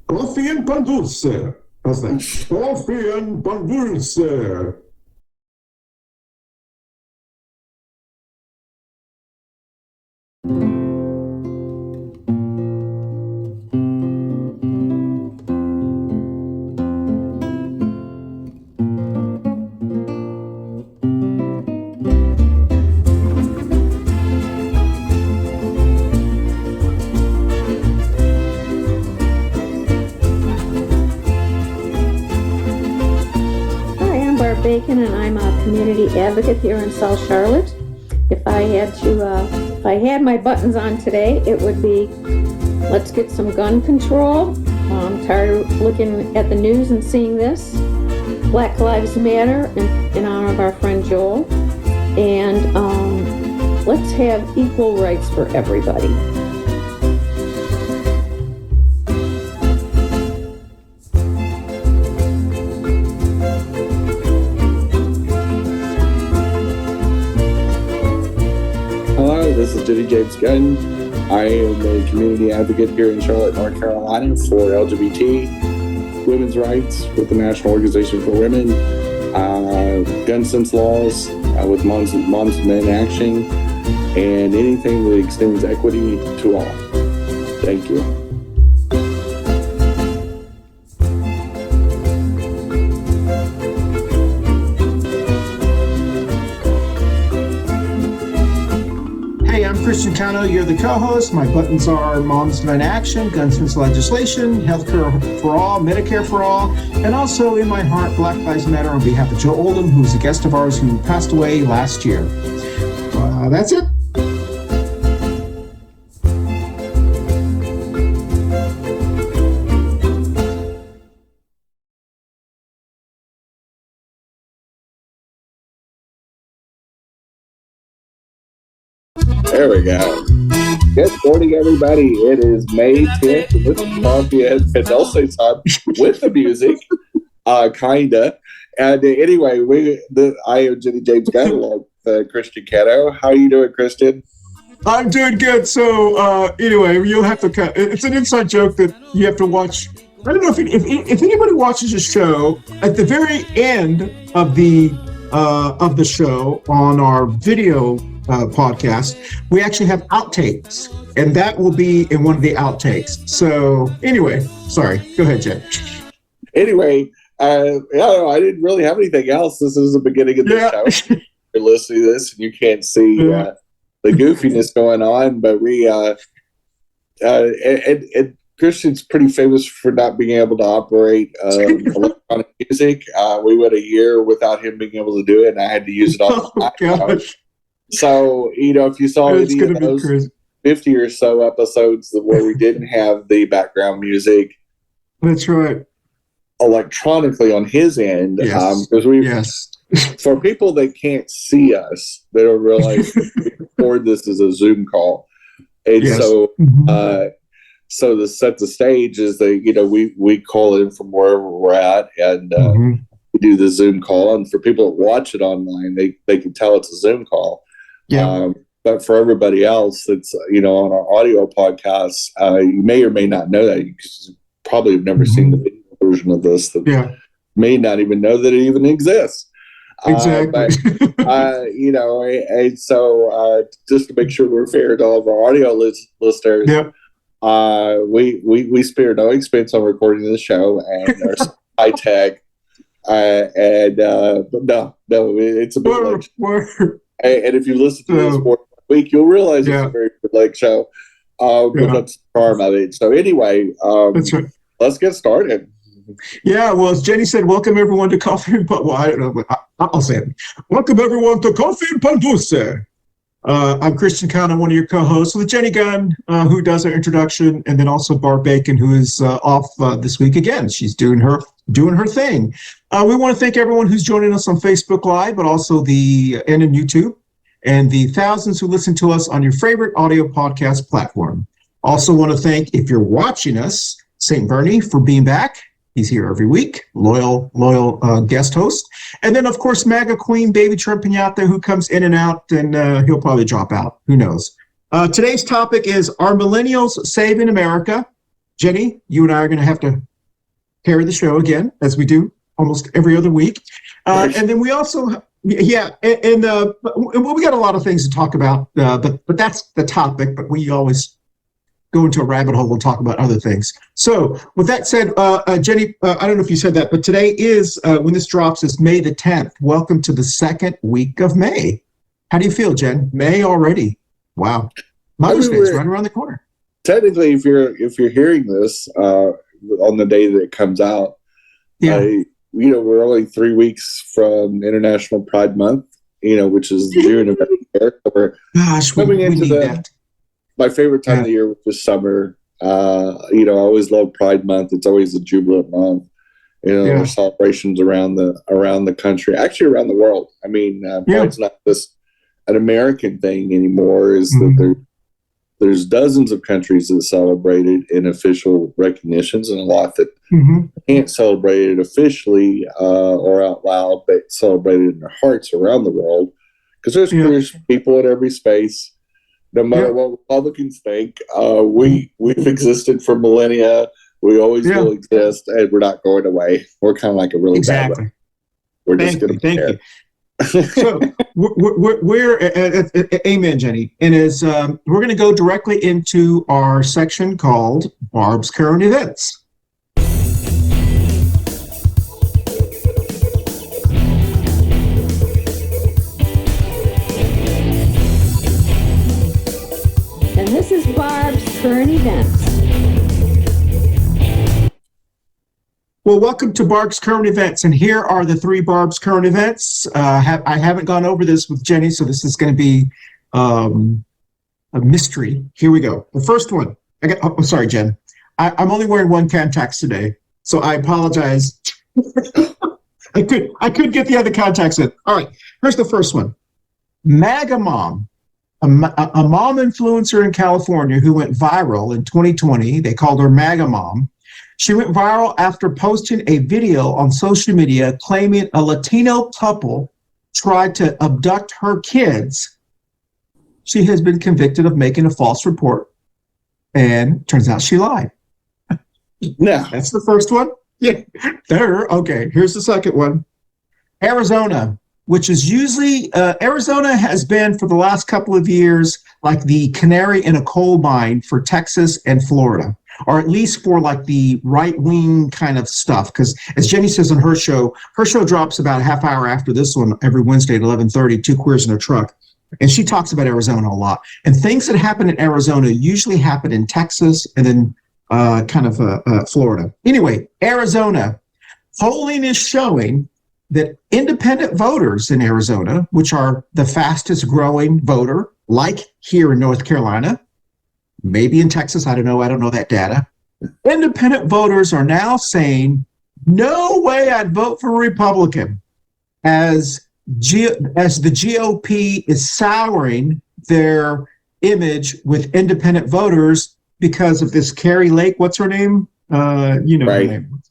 Coffee and Pan Dulce. How's that? Coffee and Pan Dulce. Bacon, and I'm a community advocate here in South Charlotte. If I had my buttons on today, it would be let's get some gun control. I'm tired of looking at the news and seeing this. Black Lives Matter in honor of our friend Joel, and let's have equal rights for everybody. This is James Gunn. I am a community advocate here in Charlotte, North Carolina for LGBT women's rights with the National Organization for Women, gun sense laws with Moms and Men Action, and anything that extends equity to all. Thank you. Hey, I'm Christian Cano. You're the co-host. My buttons are Moms and Men Action, gun sense legislation, healthcare for all, Medicare for all, and also in my heart, Black Lives Matter on behalf of Joe Oldham, who's a guest of ours who passed away last year. That's it. There we go. Good morning, everybody. It is May 10th, and this is Coffee Pan Dulce time with the music, kinda. And anyway, I am James Gunn along with Christian Cano. How are you doing, Christian? I'm doing good. So anyway, you'll have to. It's an inside joke that you have to watch. I don't know if anybody watches the show at the very end of the show on our video podcast, we actually have outtakes, and that will be in one of the outtakes. So anyway, sorry, go ahead, Jay. Anyway, I didn't really have anything else. This is the beginning of the show. You're listening to this and you can't see the goofiness going on, but we and Christian's pretty famous for not being able to operate electronic music. We went a year without him being able to do it, and I had to use it on the gosh. So, if you saw any of those 50 or so episodes where we didn't have the background music, that's right, electronically on his end, because for people that can't see us, they don't realize we record this as a Zoom call, and so to set the stage is that we call in from wherever we're at, and we do the Zoom call, and for people that watch it online, they can tell it's a Zoom call. Yeah. But for everybody else that's on our audio podcasts, you may or may not know that, because you probably have never seen the video version of this. That may not even know that it even exists. Exactly. And so just to make sure we're fair to all of our audio listeners, we spare no expense on recording this show, and there's high tech, but no, it's a big word. And if you listen to this more week, you'll realize it's a very good leg show. But that's the charm of it. So anyway, let's get started. Yeah, well, as Jenny said, welcome everyone to Coffee and Pan. Well, I don't know, but I'll say it. Welcome everyone to Coffee and Pan Dulce. I'm Christian Cano, one of your co-hosts with Jenny Gunn, who does our introduction, and then also Barb Bacon, who is off this week again. She's doing her thing. We want to thank everyone who's joining us on Facebook Live, but also and in YouTube, and the thousands who listen to us on your favorite audio podcast platform. Also want to thank, if you're watching us, St. Bernie for being back. He's here every week, loyal guest host. And then, of course, MAGA Queen, Baby Trump Pinata, who comes in and out, and he'll probably drop out. Who knows? Today's topic is, are millennials saving America? Jenny, you and I are going to have to carry the show again, as we do almost every other week. And then we also, we got a lot of things to talk about, but that's the topic. But we always go into a rabbit hole and talk about other things. So with that said, Jenny, I don't know if you said that, but today is, when this drops, is May the 10th. Welcome to the second week of May. How do you feel, Jen? May already. Wow. Mother's Day is right around the corner. Technically, if you're hearing this on the day that it comes out, we're only 3 weeks from International Pride Month, which is June of every year. Gosh, we need that. My favorite time of the year, which is summer. I always love Pride Month. It's always a jubilant month. There's celebrations around the country, actually around the world. I mean, Pride's not just an American thing anymore. Is that there's dozens of countries that celebrate it in official recognitions, and a lot that can't celebrate it officially or out loud, but celebrate it in their hearts around the world. Because there's people in every space. No matter what Republicans think, we've existed for millennia. We always will exist, and we're not going away. We're kind of like a really bad one. We're just going to be there. So we're amen, Jenny. And we're going to go directly into our section called Barb's Current Events. And this is Barb's Current Events. Well, welcome to Barb's Current Events, and here are the 3 Barb's Current Events. I haven't gone over this with Jenny, so this is going to be a mystery. Here we go. The first one. Sorry, Jen. I'm only wearing one contacts today, so I apologize. I could get the other contacts in. All right, here's the first one. MAGA mom. A mom influencer in California who went viral in 2020. They called her MAGA mom. She went viral after posting a video on social media claiming a Latino couple tried to abduct her kids. She has been convicted of making a false report, and turns out she lied. No. That's the first one. Yeah. There. Okay. Here's the second one. Arizona, which is usually, Arizona has been for the last couple of years like the canary in a coal mine for Texas and Florida, or at least for like the right-wing kind of stuff. Because as Jenny says on her show drops about a half hour after this one every Wednesday at 11:30, 2 Queers in a Truck. And she talks about Arizona a lot. And things that happen in Arizona usually happen in Texas and then Florida. Anyway, Arizona, polling is showing that independent voters in Arizona, which are the fastest growing voter, like here in North Carolina, maybe in Texas, I don't know that data. Independent voters are now saying, no way I'd vote for a Republican, as the GOP is souring their image with independent voters because of this Carrie Lake, what's her name? Right. Her name.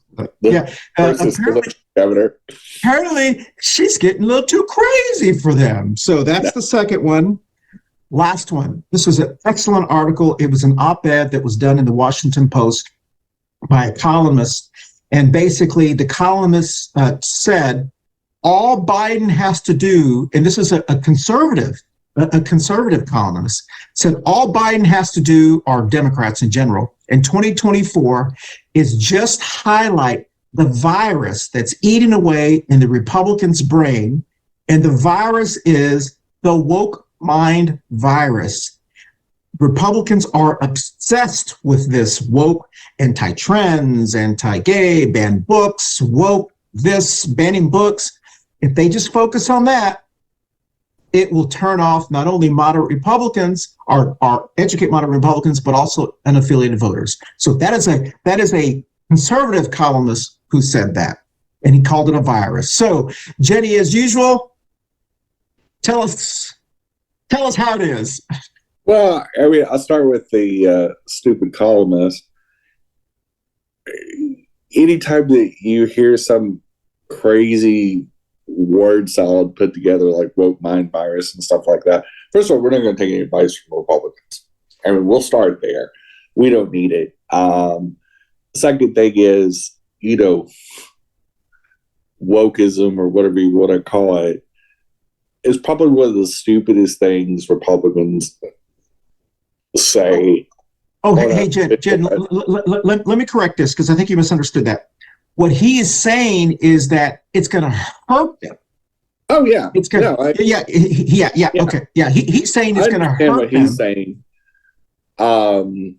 Apparently she's getting a little too crazy for them. So that's the second one. Last one. This was an excellent article. It was an op-ed that was done in the Washington Post by a columnist. And basically the columnist said, all Biden has to do, and this is a conservative columnist, said all Biden has to do, or Democrats in general, in 2024 is just highlight the virus that's eating away in the Republicans' brain. And the virus is the woke mind virus. Republicans are obsessed with this woke, anti-trans, anti-gay, ban books, woke this, banning books. If they just focus on that, it will turn off not only moderate Republicans, or educate moderate Republicans, but also unaffiliated voters. So that is a conservative columnist who said that, and he called it a virus. So, Jenny, as usual, tell us how it is. Well, I mean, I'll start with the stupid columnist. Anytime that you hear some crazy word salad put together like woke mind virus and stuff like that, first of all, we're not going to take any advice from Republicans. I mean, we'll start there. We don't need it. Second thing is, wokeism, or whatever you want to call it, is probably one of the stupidest things Republicans say. Oh, hey, Jen, let me correct this, because I think you misunderstood that. What he is saying is that it's going to hurt them. Oh, yeah. It's going to, okay. Yeah, he's saying it's going to hurt what he's saying. That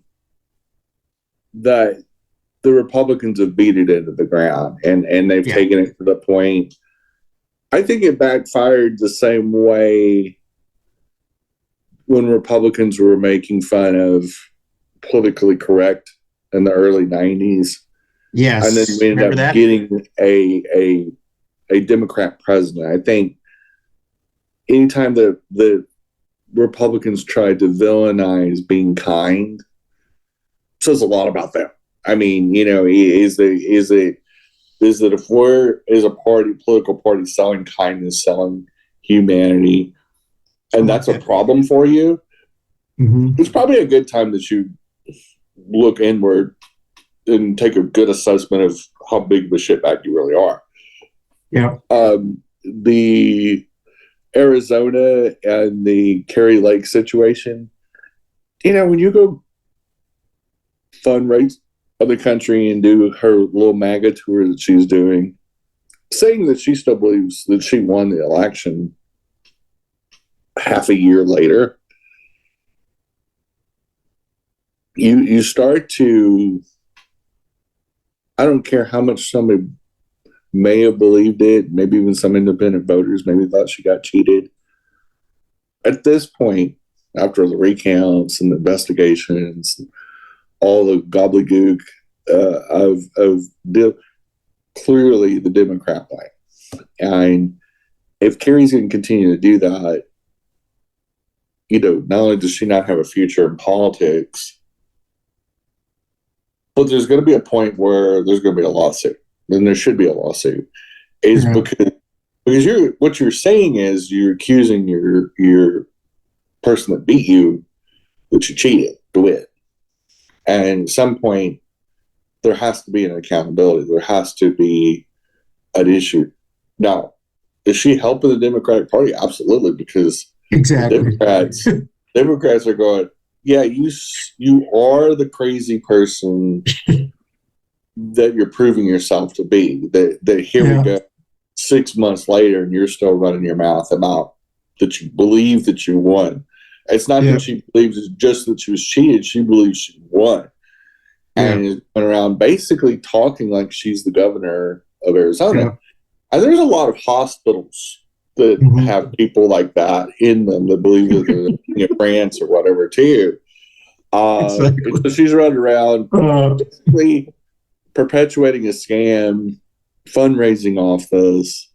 the Republicans have beat it into the ground, and they've taken it to the point. I think it backfired the same way when Republicans were making fun of politically correct in the early 90s. Yes. And then we ended up getting a Democrat president. I think anytime the Republicans tried to villainize being kind, says a lot about them. I mean, is it if we're as a political party selling kindness, selling humanity, and that's a problem for you, it's probably a good time that you look inward and take a good assessment of how big of a shitbag you really are. Yeah. The Arizona and the Kerry Lake situation, when you go fundraise of the country and do her little MAGA tour that she's doing, saying that she still believes that she won the election half a year later, you start to, I don't care how much somebody may have believed it, maybe even some independent voters maybe thought she got cheated. At this point, after the recounts and the investigations, all the gobbledygook clearly the Democrat way. And if Kerry's going to continue to do that, not only does she not have a future in politics, but there's going to be a point where there's going to be a lawsuit. And there should be a lawsuit. Because what you're saying is you're accusing your person that beat you that you cheated to win. And at some point, there has to be an accountability. There has to be an issue. Now, is she helping the Democratic Party? Absolutely, because the Democrats are going, yeah, you are the crazy person that you're proving yourself to be. That here we go, 6 months later, and you're still running your mouth about that you believe that you won. It's not that she believes it's just that she was cheated. She believes she won. And is going around basically talking like she's the governor of Arizona. And there's a lot of hospitals that have people like that in them that believe that they're in France or whatever too. So she's running around basically perpetuating a scam, fundraising off this,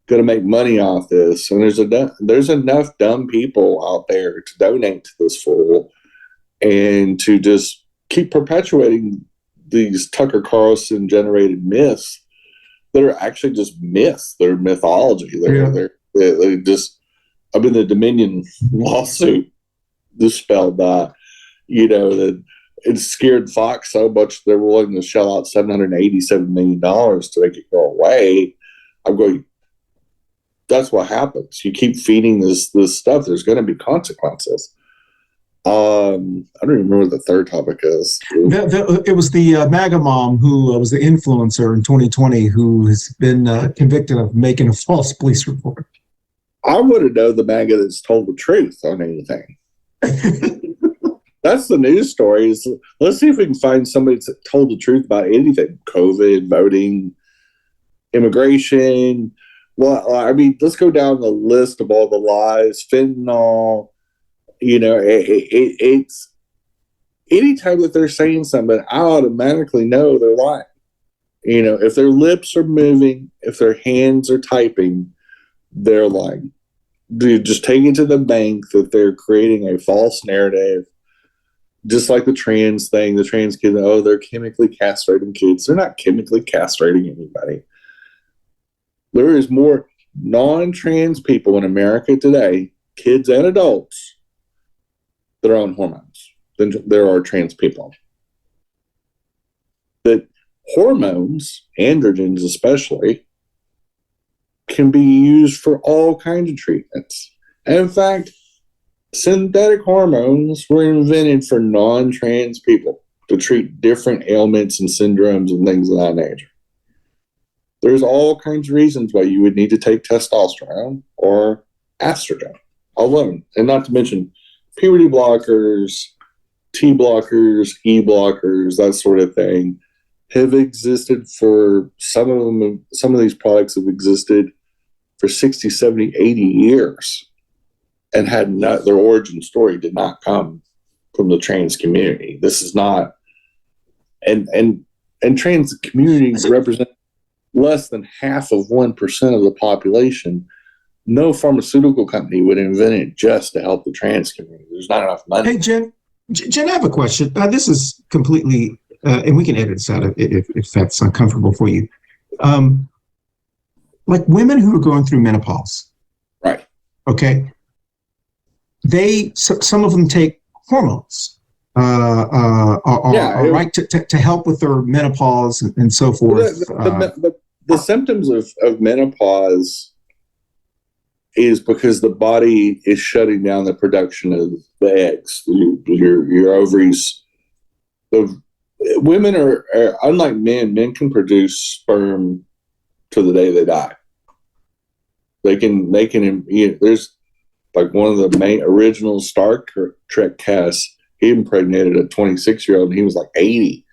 going to make money off this. And there's enough dumb people out there to donate to this fool and to just keep perpetuating these Tucker Carlson generated myths that are actually just myths. They're mythology. They just, I mean, the Dominion lawsuit dispelled that, that it scared Fox so much they're willing to shell out $787 million to make it go away. I'm going, that's what happens. You keep feeding this stuff, there's going to be consequences. I don't even remember what the third topic is. It was the MAGA mom who was the influencer in 2020 who has been convicted of making a false police report. I want to know the MAGA that's told the truth on anything. That's the news stories. Let's see if we can find somebody that's told the truth about anything. COVID, voting, immigration. Well, I mean, let's go down the list of all the lies. Fentanyl. It's anytime that they're saying something, I automatically know they're lying. If their lips are moving, if their hands are typing, they're lying. Just take it to the bank that they're creating a false narrative. Just like the trans thing, the trans kids, they're chemically castrating kids. They're not chemically castrating anybody. There is more non-trans people in America today, kids and adults, that are on hormones than there are trans people. that hormones, androgens especially, can be used for all kinds of treatments. And in fact, synthetic hormones were invented for non-trans people to treat different ailments and syndromes and things of that nature. There's all kinds of reasons why you would need to take testosterone or estrogen alone, and not to mention puberty blockers, T blockers, E blockers, that sort of thing, have existed for some of them. Some of these products have existed for 60, 70, 80 years and had not, their origin story did not come from the trans community. This is not, and trans communities represent less than 0.5% of the population. No pharmaceutical company would invent it just to help the trans community. There's not enough money. Hey, Jen, I have a question. This is completely, and we can edit this out if that's uncomfortable for you. Like women who are going through menopause. Right. Okay. Some of them take hormones, right, to help with their menopause and so forth. The symptoms of menopause is because the body is shutting down the production of the eggs, your ovaries. Women are unlike men. Men can produce sperm to the day they die. They can. There's like one of the main original Star Trek casts. He impregnated a 26-year-old, and he was like 80.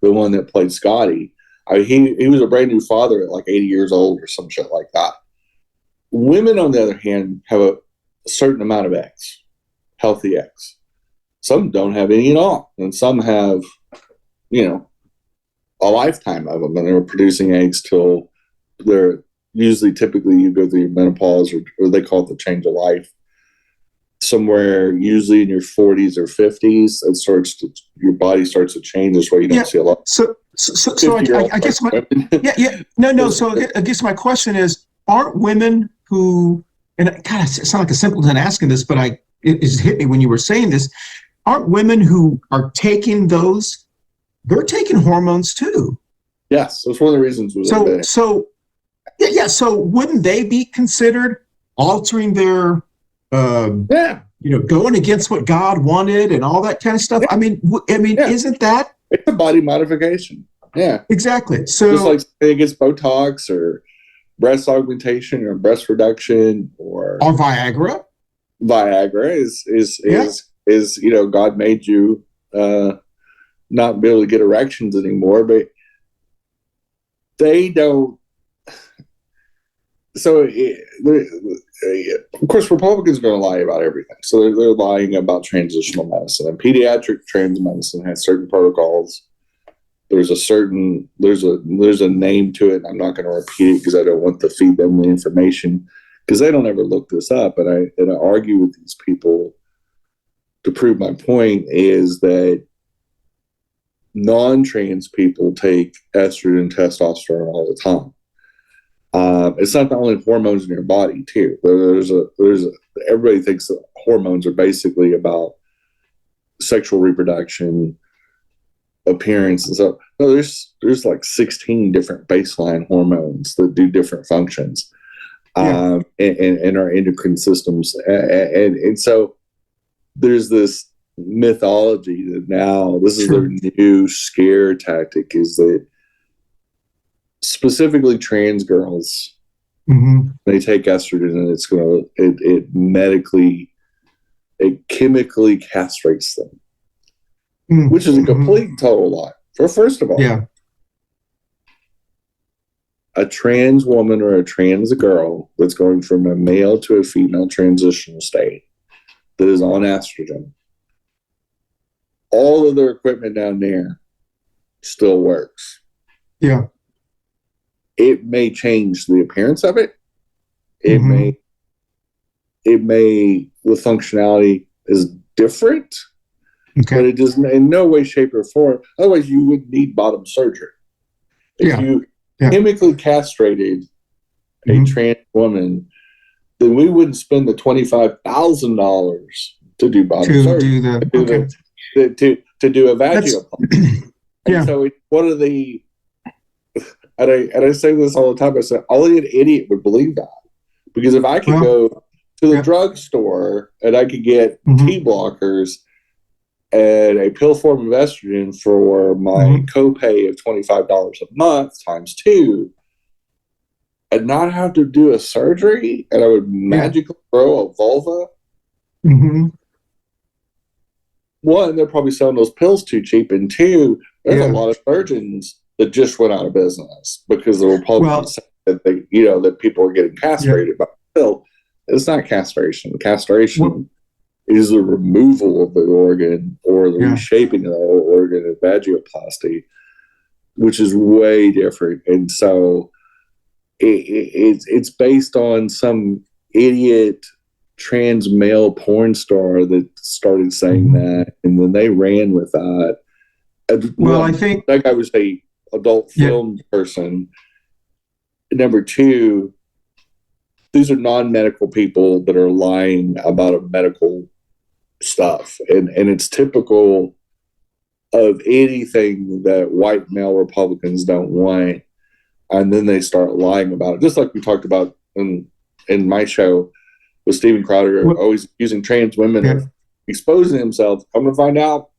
The one that played Scotty. He was a brand new father at like 80 years old or some shit like that. Women, on the other hand, have a certain amount of eggs, healthy eggs. Some don't have any at all, and some have, a lifetime of them, and they're producing eggs till they're typically you go through your menopause, or they call it the change of life. Somewhere usually in your 40s or 50s, your body starts to change. That's why you don't see a lot. So I guess my So I guess my question is: aren't women who, and it kind of sound like a simpleton asking this, but it just hit me when you were saying this. Aren't women who are taking those? They're taking hormones too. Yes, that's one of the reasons. So wouldn't they be considered altering their? Going against what God wanted and all that kind of stuff. Yeah. Isn't that? It's a body modification. Yeah, exactly. So just like against Botox or breast augmentation or breast reduction or Viagra. Viagra is God made you not be able to get erections anymore, but they don't. So, of course, Republicans are going to lie about everything. So they're lying about transitional medicine, and pediatric trans medicine has certain protocols. There's a name to it. I'm not going to repeat it because I don't want to feed them the information, because they don't ever look this up. And I argue with these people to prove my point is that non-trans people take estrogen and testosterone all the time. It's not the only hormones in your body too. Everybody thinks that hormones are basically about sexual reproduction, appearance, and so no, there's like 16 different baseline hormones that do different functions in our endocrine systems, and so there's this mythology that now this is their new scare tactic, is that specifically trans girls, they take estrogen and it chemically castrates them, which is a complete and total lie. First of all, a trans woman or a trans girl that's going from a male to a female transitional state that is on estrogen, all of their equipment down there still works. Yeah. It may change the appearance of it. It may, the functionality is different, but it doesn't in no way, shape, or form. Otherwise, you would need bottom surgery. If you chemically castrated a trans woman, then we wouldn't spend the $25,000 to do bottom surgery. To do a vaginoplasty. And so it's one of the, and I say this all the time, I say, only an idiot would believe that. Because if I could go to the drugstore and I could get T blockers and a pill form of estrogen for my copay of $25 a month times 2, and not have to do a surgery, and I would magically grow a vulva. One, they're probably selling those pills too cheap, and 2, there's a lot of surgeons that just went out of business because the Republicans said that they, that people are getting castrated by the pill. It's not castration. Castration is the removal of the organ or the reshaping of the organ in vagioplasty, which is way different. And so it's based on some idiot trans male porn star that started saying that, and then they ran with that. I think that guy was a adult film person. Number 2, these are non-medical people that are lying about a medical stuff, and it's typical of anything that white male Republicans don't want, and then they start lying about it, just like we talked about in my show with Steven Crowder, always using trans women of exposing himself. I'm going to find out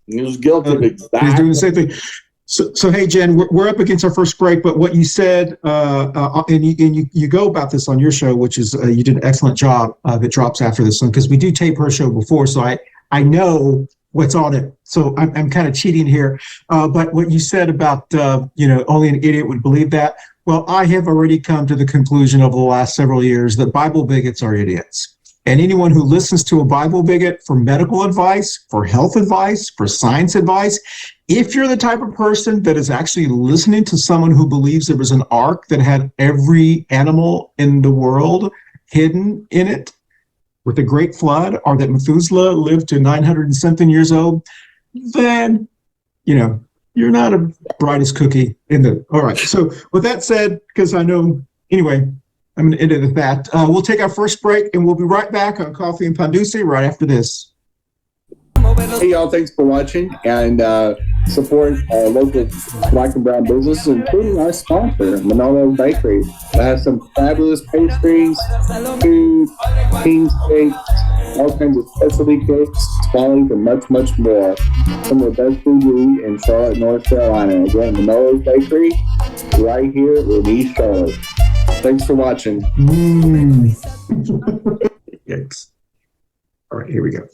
he was guilty of exactly. He's doing the same thing. So hey, Jen, we're up against our first break, but what you said, and you go about this on your show, which is you did an excellent job that drops after this one, because we do tape her show before, so I know what's on it. So I'm kind of cheating here. But what you said about, only an idiot would believe that. Well, I have already come to the conclusion over the last several years that Bible bigots are idiots. And anyone who listens to a Bible bigot for medical advice, for health advice, for science advice, if you're the type of person that is actually listening to someone who believes there was an ark that had every animal in the world hidden in it with a great flood, or that Methuselah lived to 900 and something years old, then, you're not a brightest cookie in the. All right. So with that said, because I know, anyway, I'm going to end it at that. We'll take our first break, and we'll be right back on Coffee and Pan Dulce right after this. Hey, y'all. Thanks for watching, and support local Black and brown businesses, including our sponsor, Manolo Bakery. That has some fabulous pastries, food, cheesecakes, all kinds of specialty cakes, swallows, and much, much more. Some of the best food we eat in Charlotte, North Carolina. Again, Manolo's Bakery, right here in East Charlotte. Thanks for watching. Yikes. All right, here we go.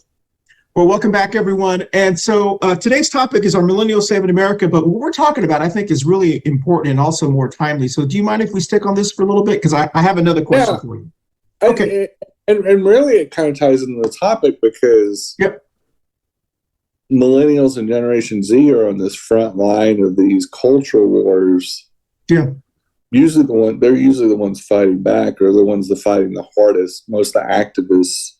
Well, welcome back, everyone. And so today's topic is our Millennials Saving America, but what we're talking about, I think, is really important and also more timely. So do you mind if we stick on this for a little bit? Because I have another question for you. Okay. And really, it kind of ties into the topic because Millennials and Generation Z are on this front line of these cultural wars. Yeah. They're usually the ones fighting back, or the ones that are fighting the hardest. Most of the activists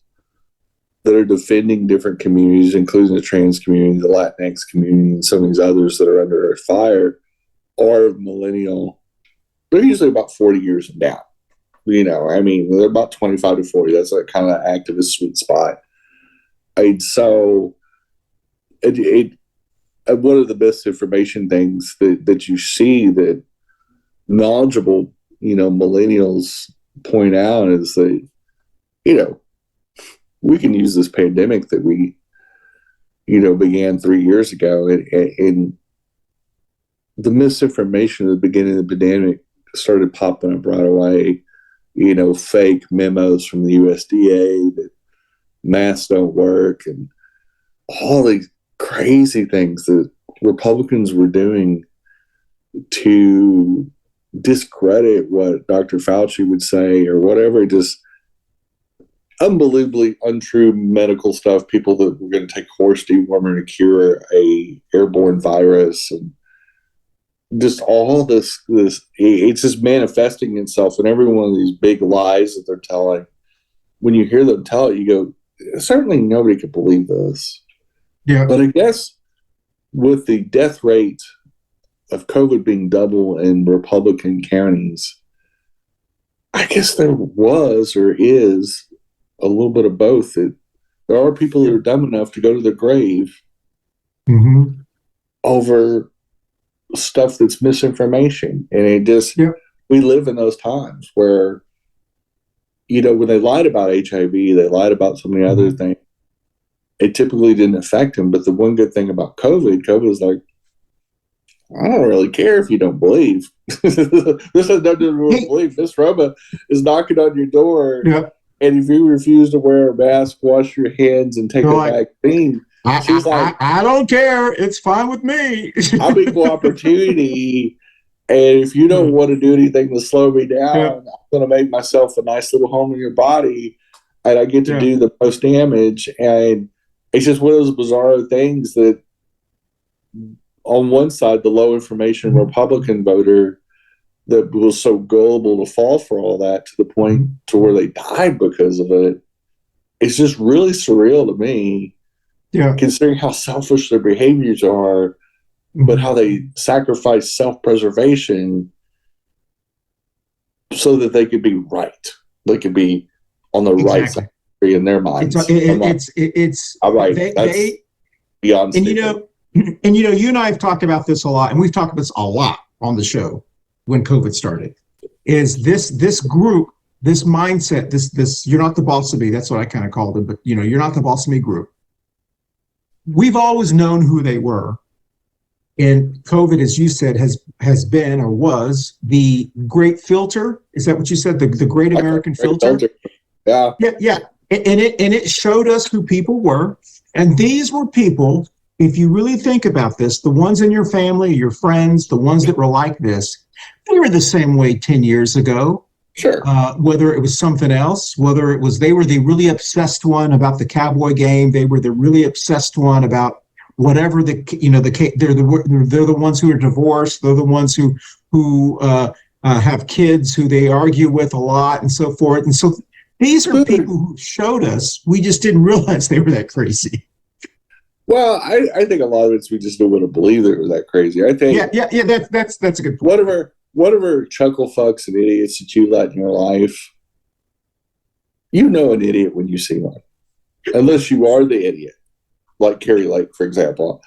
that are defending different communities, including the trans community, the LatinX community, and some of these others that are under fire, are millennial. They're usually about 40 years and down. They're about 25 to 40. That's like kind of the activist sweet spot. And so one of the best information things that you see that knowledgeable, millennials point out is that, we can use this pandemic that we, began 3 years ago, and the misinformation at the beginning of the pandemic started popping up right away. Fake memos from the USDA that masks don't work, and all these crazy things that Republicans were doing to discredit what Dr. Fauci would say or whatever, just unbelievably untrue medical stuff. People that were going to take horse dewormer to cure a airborne virus, and just all this it's just manifesting itself in every one of these big lies that they're telling. When you hear them tell it, you go, certainly nobody could believe this. Yeah. But I guess with the death rate of COVID being double in Republican counties, I guess there was or is a little bit of both. There are people that are dumb enough to go to their grave over stuff that's misinformation. And it just, we live in those times where, when they lied about HIV, they lied about so many other things. It typically didn't affect them. But the one good thing about COVID is like, I don't really care if you don't believe. This has nothing to do with belief. This Roma is knocking on your door. And if you refuse to wear a mask, wash your hands, and take a vaccine, she's like, I don't care. It's fine with me. I'm equal opportunity. And if you don't want to do anything to slow me down, I'm going to make myself a nice little home in your body. And I get to do the most damage. And it's just one of those bizarre things that on one side, the low information Republican voter that was so gullible to fall for all that to the point to where they died because of it. It's just really surreal to me, considering how selfish their behaviors are, but how they sacrifice self-preservation so that they could be right. They could be on the right side in their minds. It's all right. That's beyond stupid. And you and I have talked about this a lot, and we've talked about this a lot on the show when COVID started, is this group, this mindset, this you're not the boss of me, that's what I kind of called it, but you're not the boss of me group. We've always known who they were. And COVID, as you said, has been or was the great filter. Is that what you said? The great American filter? Yeah. Yeah. And it showed us who people were. And these were people, if you really think about this, the ones in your family, your friends, the ones that were like this, they were the same way 10 years ago. Sure. Whether it was something else, whether it was they were the really obsessed one about the Cowboy game, they were the really obsessed one about whatever they're the ones who are divorced, they're the ones who have kids who they argue with a lot and so forth. And so these are people who showed us, we just didn't realize they were that crazy. Well, I think a lot of it's we just don't want to believe they were that crazy. I think that's a good point. Whatever chuckle fucks and idiots that you let in your life, an idiot when you see one. Unless you are the idiot. Like Carrie Lake, for example.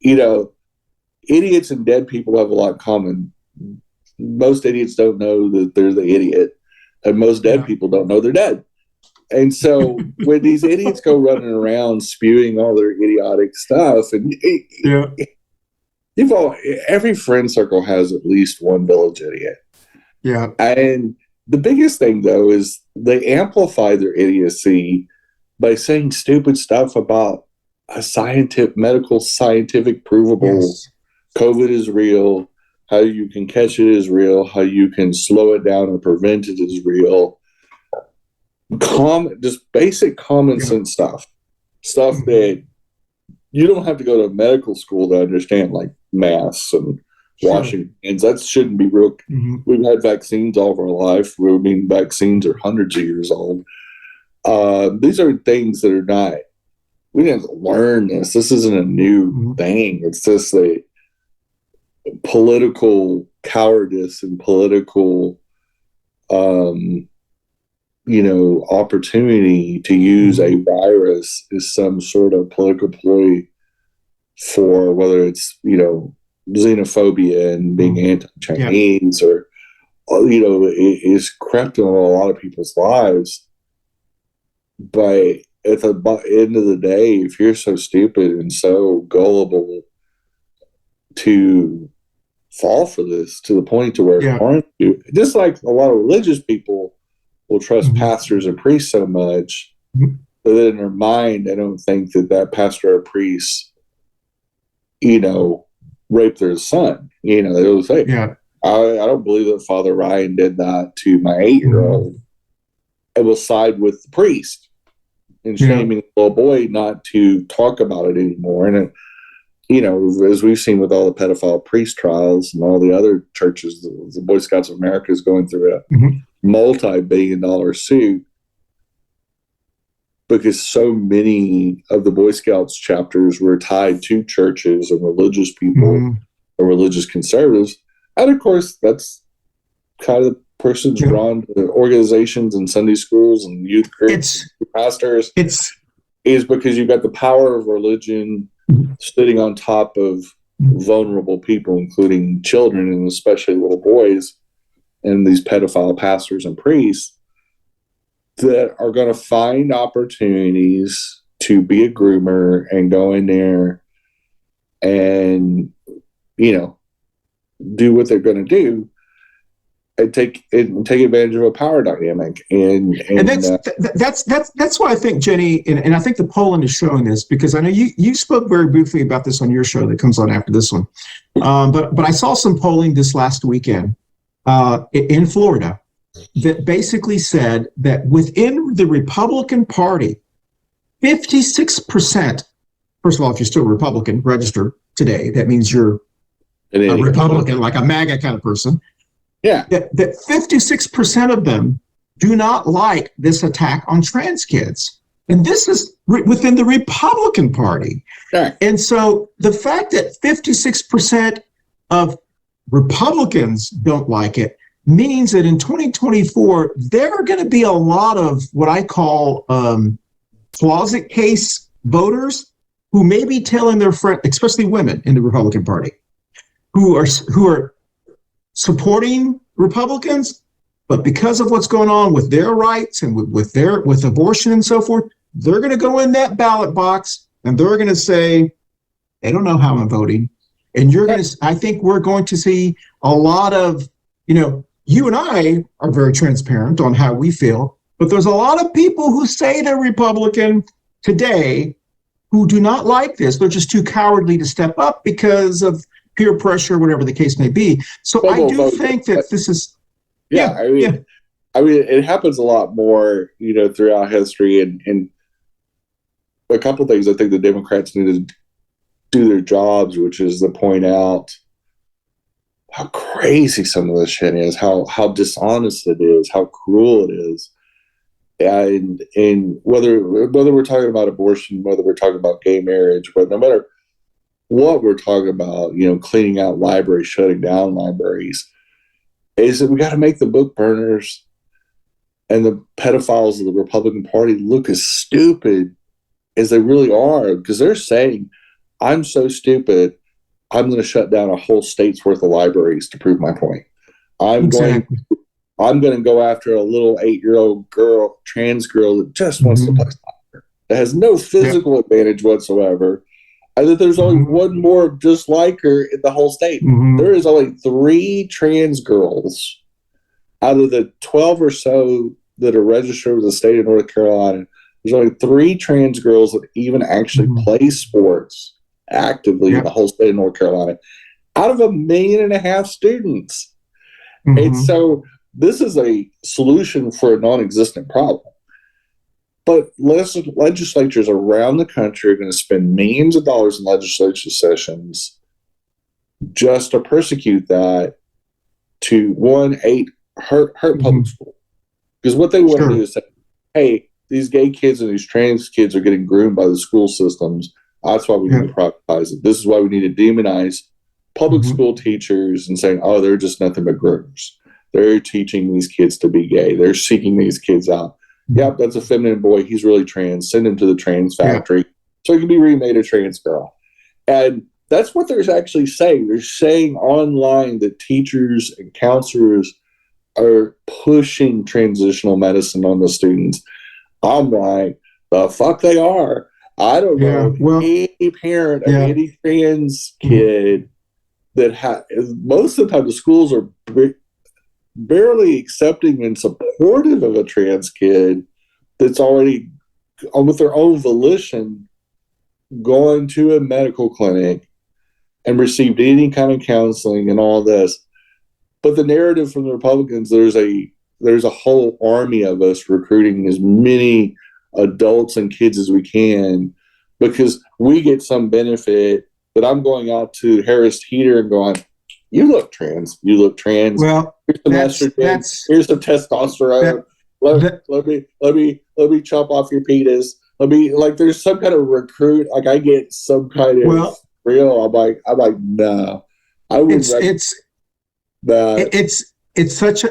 Idiots and dead people have a lot in common. Most idiots don't know that they're the idiot, and most dead people don't know they're dead. And so when these idiots go running around spewing all their idiotic stuff, and every friend circle has at least one village idiot. Yeah. And the biggest thing, though, is they amplify their idiocy by saying stupid stuff about a scientific provable COVID is real, how you can catch it is real, how you can slow it down and prevent it is real. Just basic common sense stuff that you don't have to go to medical school to understand, like masks and washing hands. That shouldn't be real. We've had vaccines all of our life. Vaccines are hundreds of years old. These are things that are not, we didn't learn this. This isn't a new thing. It's just a political cowardice and political, opportunity to use a virus as some sort of political ploy for whether it's, xenophobia and being anti-Chinese or, it is crept on a lot of people's lives. But at the end of the day, if you're so stupid and so gullible to fall for this to the point to where it harms you, just like a lot of religious people will trust pastors and priests so much, but then in their mind, I don't think that pastor or priest, raped their son. They will say, I don't believe that Father Ryan did that to my 8-year-old. I will side with the priest and shaming the little boy not to talk about it anymore. And, as we've seen with all the pedophile priest trials and all the other churches, the Boy Scouts of America is going through a multi-billion-dollar suit because so many of the Boy Scouts chapters were tied to churches and religious people or religious conservatives. And of course, that's kind of the person's drawn to organizations and Sunday schools and youth groups, pastors. Is because you've got the power of religion sitting on top of vulnerable people, including children and especially little boys, and these pedophile pastors and priests that are going to find opportunities to be a groomer and go in there and, do what they're going to do and take advantage of a power dynamic. And that's why I think, Jenny, and I think the polling is showing this, because I know you spoke very briefly about this on your show that comes on after this one. But I saw some polling this last weekend in Florida that basically said that within the Republican Party, 56%, first of all, if you're still a Republican, register today. That means you're a Republican, like a MAGA kind of person. Yeah. That 56% of them do not like this attack on trans kids. And this is within the Republican Party. Right. And so the fact that 56% of Republicans don't like it means that in 2024, there are going to be a lot of what I call closet case voters who may be telling their friends, especially women in the Republican Party, who are supporting Republicans, but because of what's going on with their rights and with abortion and so forth, they're going to go in that ballot box and they're going to say, they don't know how I'm voting. And I think we're going to see a lot of, you and I are very transparent on how we feel, but there's a lot of people who say they're Republican today who do not like this. They're just too cowardly to step up because of peer pressure, whatever the case may be. So I do think that this is, I mean, it happens a lot more, throughout history, and a couple of things I think the Democrats need to do their jobs, which is to point out how crazy some of this shit is, how dishonest it is, how cruel it is. And whether we're talking about abortion, whether we're talking about gay marriage, but no matter what we're talking about, cleaning out libraries, shutting down libraries, is that we got to make the book burners and the pedophiles of the Republican Party look as stupid as they really are, because they're saying, I'm so stupid, I'm going to shut down a whole state's worth of libraries to prove my point. I'm going to go after a little 8-year-old girl, trans girl that just wants to play soccer, that has no physical advantage whatsoever. And that there's only one more just like her in the whole state. There is only 3 trans girls out of the 12 or so that are registered with the state of North Carolina. There's only 3 trans girls that even actually play sports actively in the whole state of North Carolina, out of 1.5 million students. And so this is a solution for a non-existent problem. But legislatures around the country are going to spend millions of dollars in legislature sessions just to persecute that, to hurt public school. Because what they want to do is say, hey, these gay kids and these trans kids are getting groomed by the school systems. That's why we need to privatize it. This is why we need to demonize public school teachers and saying, oh, they're just nothing but groomers. They're teaching these kids to be gay. They're seeking these kids out. Yep, that's a feminine boy. He's really trans. Send him to the trans factory so he can be remade a trans girl. And that's what they're actually saying. They're saying online that teachers and counselors are pushing transitional medicine on the students. I'm like, the fuck they are. I don't know any parent of any trans kid that most of the time the schools are barely accepting and supportive of a trans kid that's already, with their own volition, gone to a medical clinic and received any kind of counseling and all this. But the narrative from the Republicans, there's a whole army of us recruiting as many adults and kids as we can, because we get some benefit that I'm going out to Harris Teeter and going, you look trans. Well, here's some estrogen. Here's some testosterone. Let me chop off your penis. There's some kind of recruit. Like, I get some kind of real. I'm like, no. It's such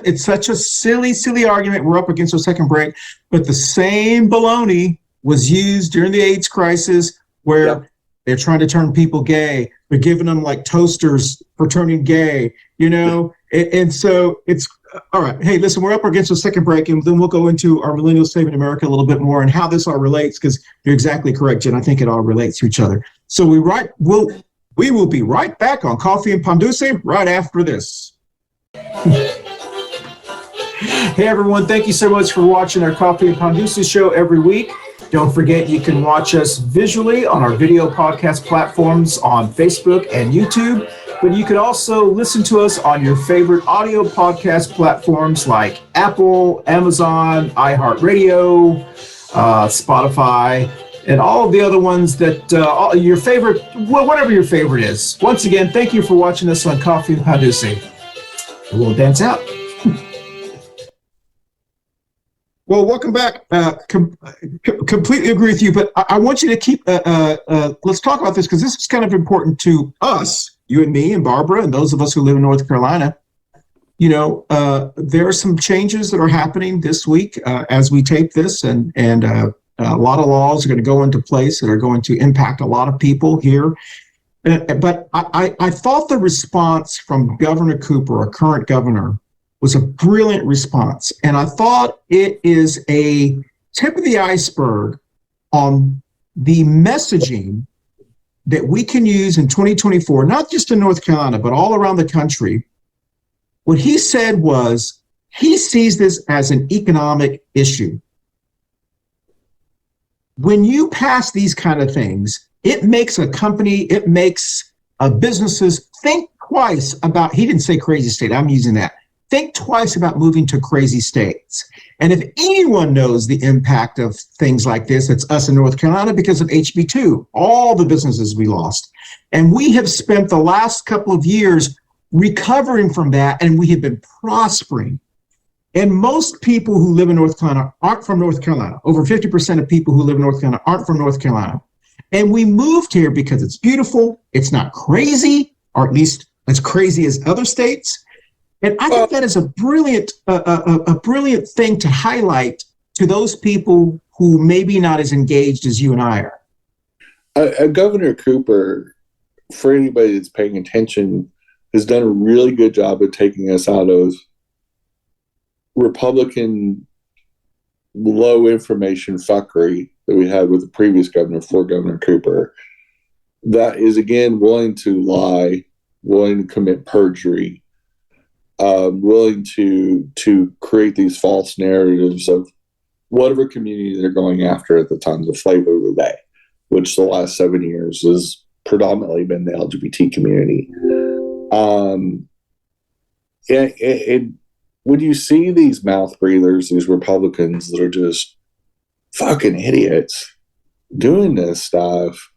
a silly argument. We're up against our second break, but the same baloney was used during the AIDS crisis, where They're trying to turn people gay. They're giving them like toasters for turning gay, you know? And so it's, all right. Hey, listen, we're up against a second break, and then we'll go into our Millennials Saving America a little bit more and how this all relates, because you're exactly correct, Jen. I think it all relates to each other. So we will be right back on Coffee and Pan Dulce right after this. Hey, everyone. Thank you so much for watching our Coffee and Pan Dulce show every week. Don't forget, you can watch us visually on our video podcast platforms on Facebook and YouTube, but you can also listen to us on your favorite audio podcast platforms like Apple, Amazon, iHeartRadio, Spotify, and all of the other ones that your favorite, well, whatever your favorite is. Once again, thank you for watching us on Coffee and Pan Dulce. We'll dance out. Well, welcome back. Completely agree with you, but I want you to keep, let's talk about this, because this is kind of important to us, you and me and Barbara and those of us who live in North Carolina. You know, there are some changes that are happening this week as we tape this, and a lot of laws are going to go into place that are going to impact a lot of people here. But I thought the response from Governor Cooper, our current governor, was a brilliant response. And I thought it is a tip of the iceberg on the messaging that we can use in 2024, not just in North Carolina, but all around the country. What he said was he sees this as an economic issue. When you pass these kind of things, it makes a company, it makes businesses think twice about, he didn't say crazy state, I'm using that. Think twice about moving to crazy states. And if anyone knows the impact of things like this, it's us in North Carolina because of HB2, all the businesses we lost. And we have spent the last couple of years recovering from that, and we have been prospering. And most people who live in North Carolina aren't from North Carolina. Over 50% of people who live in North Carolina aren't from North Carolina. And we moved here because it's beautiful, it's not crazy, or at least as crazy as other states. And I think that is a brilliant thing to highlight to those people who may be not as engaged as you and I are. Governor Cooper, for anybody that's paying attention, has done a really good job of taking us out of Republican low information fuckery that we had with the previous governor, for Governor Cooper, that is, again, willing to lie, willing to commit perjury, willing to create these false narratives of whatever community they're going after at the time, the flavor of the day, which the last 7 years has predominantly been the LGBT community. When you see these mouth breathers, these Republicans that are just fucking idiots doing this stuff,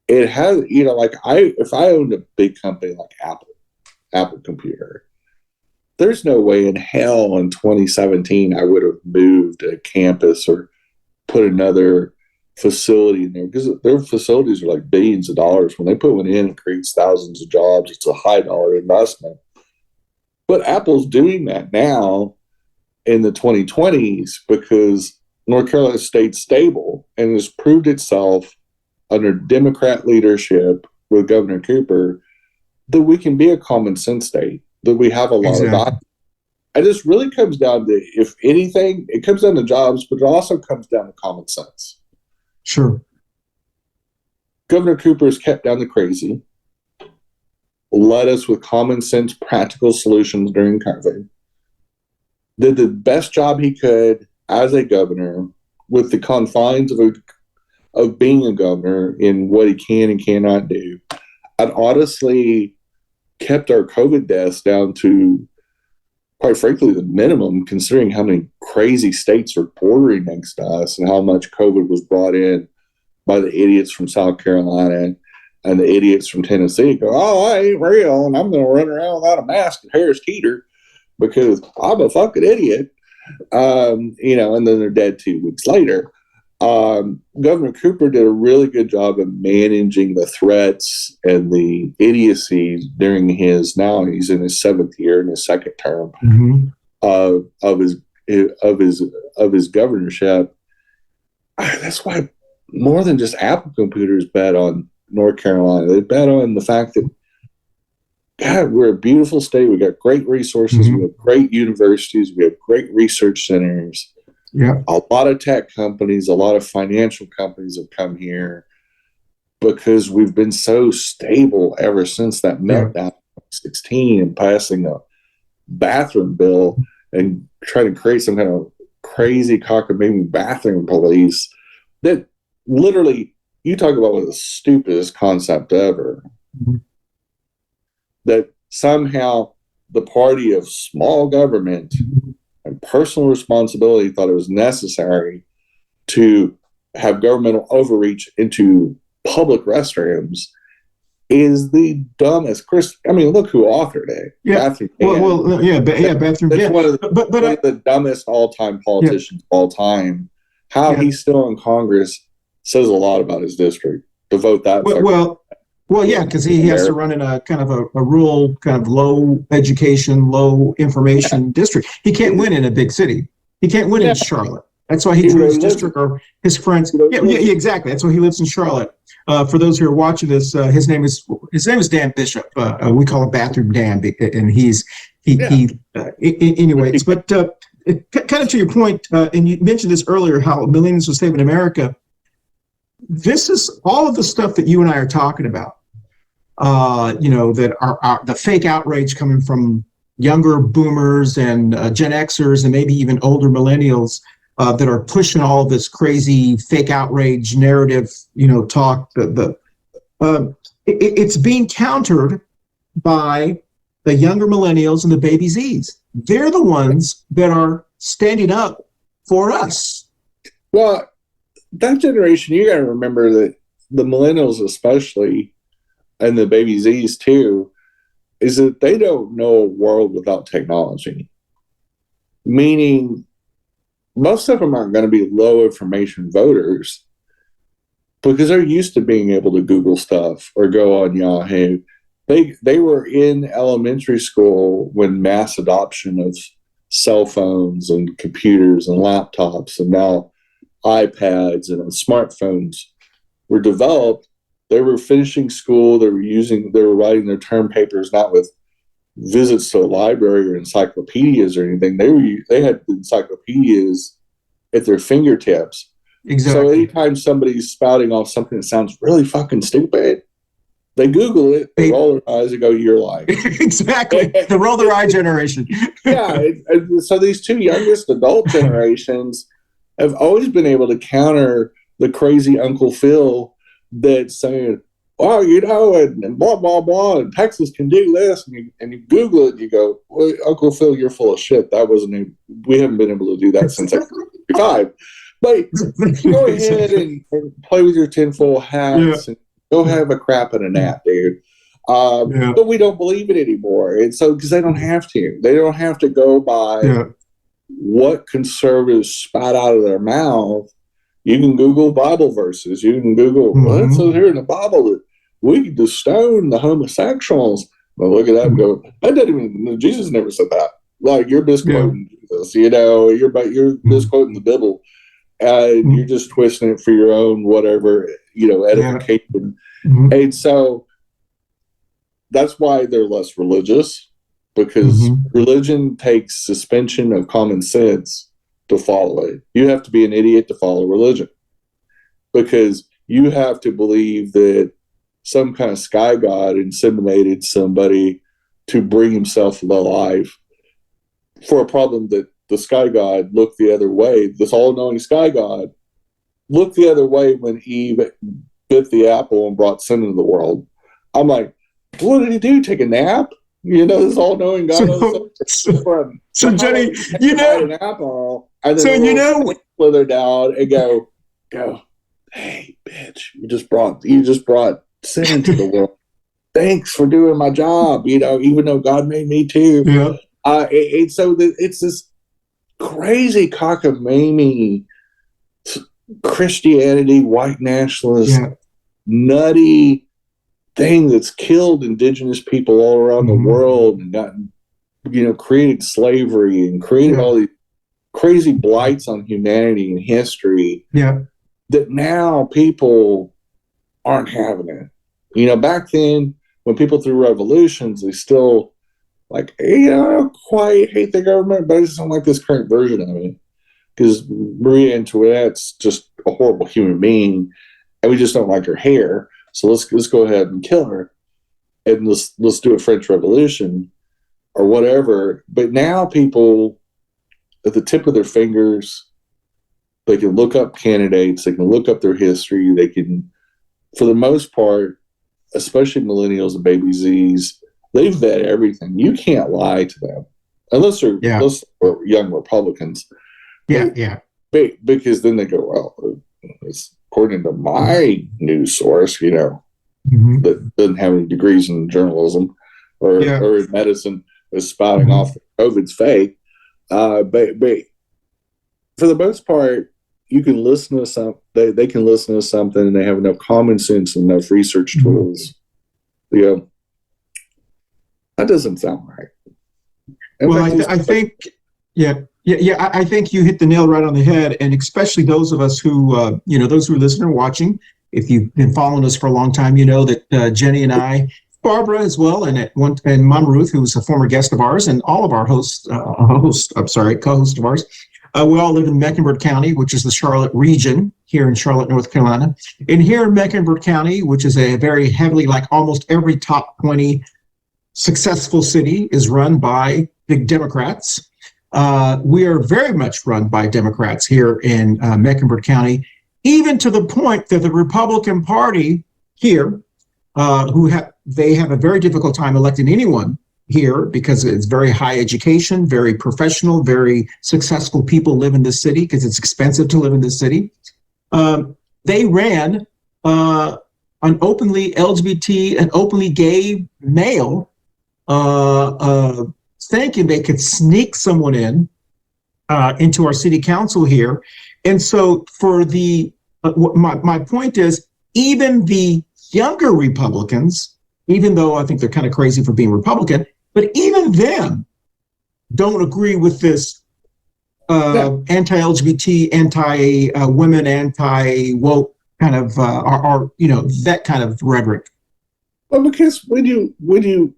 it has, you know, like if I owned a big company like Apple Computer, there's no way in hell in 2017 I would have moved a campus or put another facility in there, because their facilities are like billions of dollars. When they put one in, it creates thousands of jobs. It's a high dollar investment. But Apple's doing that now in the 2020s because North Carolina stayed stable and has proved itself under Democrat leadership with Governor Cooper that we can be a common sense state, that we have a lot of doctors. And this really comes down to, if anything, it comes down to jobs, but it also comes down to common sense. Sure. Governor Cooper has kept down the crazy, led us with common sense, practical solutions during COVID, did the best job he could as a governor with the confines of being a governor in what he can and cannot do, and honestly kept our COVID deaths down to, quite frankly, the minimum, considering how many crazy states are bordering next to us and how much COVID was brought in by the idiots from South Carolina and the idiots from Tennessee. Go, oh, I ain't real, and I'm going to run around without a mask at Harris Teeter because I'm a fucking idiot. You know, and then they're dead 2 weeks later. Governor Cooper did a really good job of managing the threats and the idiocy during his, now he's in his 7th year in his 2nd term of his governorship. That's why more than just Apple Computers bet on North Carolina. They bet on the fact that, God, we're a beautiful state. We got great resources. We have great universities. We have great research centers. Yeah. A lot of tech companies, a lot of financial companies have come here because we've been so stable ever since that meltdown in 2016 and passing a bathroom bill and trying to create some kind of crazy cockamamie bathroom police that literally, you talk about one of the stupidest concept ever. That somehow the party of small government and personal responsibility thought it was necessary to have governmental overreach into public restrooms is the dumbest. Chris, I mean, look who authored it. Yeah. Bathroom Bathroom. That's one of the dumbest all-time politicians of all time. How he's still in Congress says a lot about his district. To vote that. Because he has to run in a kind of a rural, kind of low education, low information district. He can't win in a big city. He can't win in Charlotte. That's why he drew his district or his friends. Exactly. That's why he lives in Charlotte. For those who are watching this, his name is Dan Bishop. We call him Bathroom Dan, and anyways. But kind of to your point, and you mentioned this earlier, how Millennials was saving America. This is all of the stuff that you and I are talking about, that are the fake outrage coming from younger boomers and Gen Xers and maybe even older millennials that are pushing all of this crazy fake outrage narrative, talk. It's being countered by the younger millennials and the baby Zs. They're the ones that are standing up for us. Well, that generation, you got to remember that the millennials especially, and the baby Zs too, is that they don't know a world without technology. Meaning, most of them aren't going to be low information voters because they're used to being able to Google stuff or go on Yahoo. They were in elementary school when mass adoption of cell phones and computers and laptops and now iPads and smartphones were developed. They were finishing school. They were writing their term papers, not with visits to a library or encyclopedias or anything. They had encyclopedias at their fingertips. Exactly. So anytime somebody's spouting off something that sounds really fucking stupid, they Google it, they roll their eyes and go, "You're lying." Exactly. The roll their eye generation. So these two youngest adult generations have always been able to counter the crazy Uncle Phil that's saying, "Oh, and blah, blah, blah, and Texas can do this." And you Google it and you go, "Well, Uncle Phil, you're full of shit. We haven't been able to do that since 1965. But go ahead and play with your tinfoil hats and go have a crap and a nap, dude. But we don't believe it anymore. And so, because they don't have to. They don't have to go by what conservatives spat out of their mouth. You can Google Bible verses. You can Google, well, it says here in the Bible that we could stone the homosexuals. Well, look at that and go, that doesn't even, Jesus never said that. Like, you're misquoting Jesus, you're misquoting the Bible. And you're just twisting it for your own whatever, edification. And so that's why they're less religious, because religion takes suspension of common sense to follow it. You have to be an idiot to follow religion, because you have to believe that some kind of sky god inseminated somebody to bring himself to life for a problem that the sky god looked the other way. This all-knowing sky god looked the other way when Eve bit the apple and brought sin into the world. I'm like, what did he do? Take a nap? This all-knowing God. So Jenny, an apple, and then slither down and go, hey, bitch, you just brought sin into the world. Thanks for doing my job. Even though God made me too. Yeah. It's this crazy cockamamie Christianity, white nationalist, nutty thing that's killed indigenous people all around the world and gotten, created slavery and created all these crazy blights on humanity and history. Yeah. That now people aren't having it. Back then, when people threw revolutions, they still like, I don't quite hate the government, but I just don't like this current version of it. Because Marie Antoinette's just a horrible human being, and we just don't like her hair. So let's go ahead and kill her, and let's do a French Revolution or whatever. But now people, at the tip of their fingers, they can look up candidates, they can look up their history, they can, for the most part, especially millennials and baby Zs, they vet everything. You can't lie to them unless they're young Republicans. Yeah. Because then they go, well, it's according to my news source, that doesn't have any degrees in journalism or in medicine, is spouting off that COVID's fake. But for the most part, you can listen to some. They can listen to something, and they have enough common sense and enough research tools. That doesn't sound right. I think you hit the nail right on the head, and especially those of us who, those who listen or watching. If you've been following us for a long time, you know that Jenny and I, Barbara as well, and Mom Ruth, who was a former guest of ours, and all of our co-hosts of ours. We all live in Mecklenburg County, which is the Charlotte region here in Charlotte, North Carolina. And here in Mecklenburg County, which is a very heavily, like almost every top 20 successful city is run by big Democrats. We are very much run by Democrats here in Mecklenburg County, even to the point that the Republican Party here, they have a very difficult time electing anyone here because it's very high education, very professional, very successful people live in this city because it's expensive to live in this city. They ran an openly LGBT and openly gay male thinking they could sneak someone into our city council here. And so my point is, even the younger Republicans, even though I think they're kind of crazy for being Republican, but even them don't agree with this anti-LGBT, anti-women, anti-woke kind of, that kind of rhetoric. Well, because when you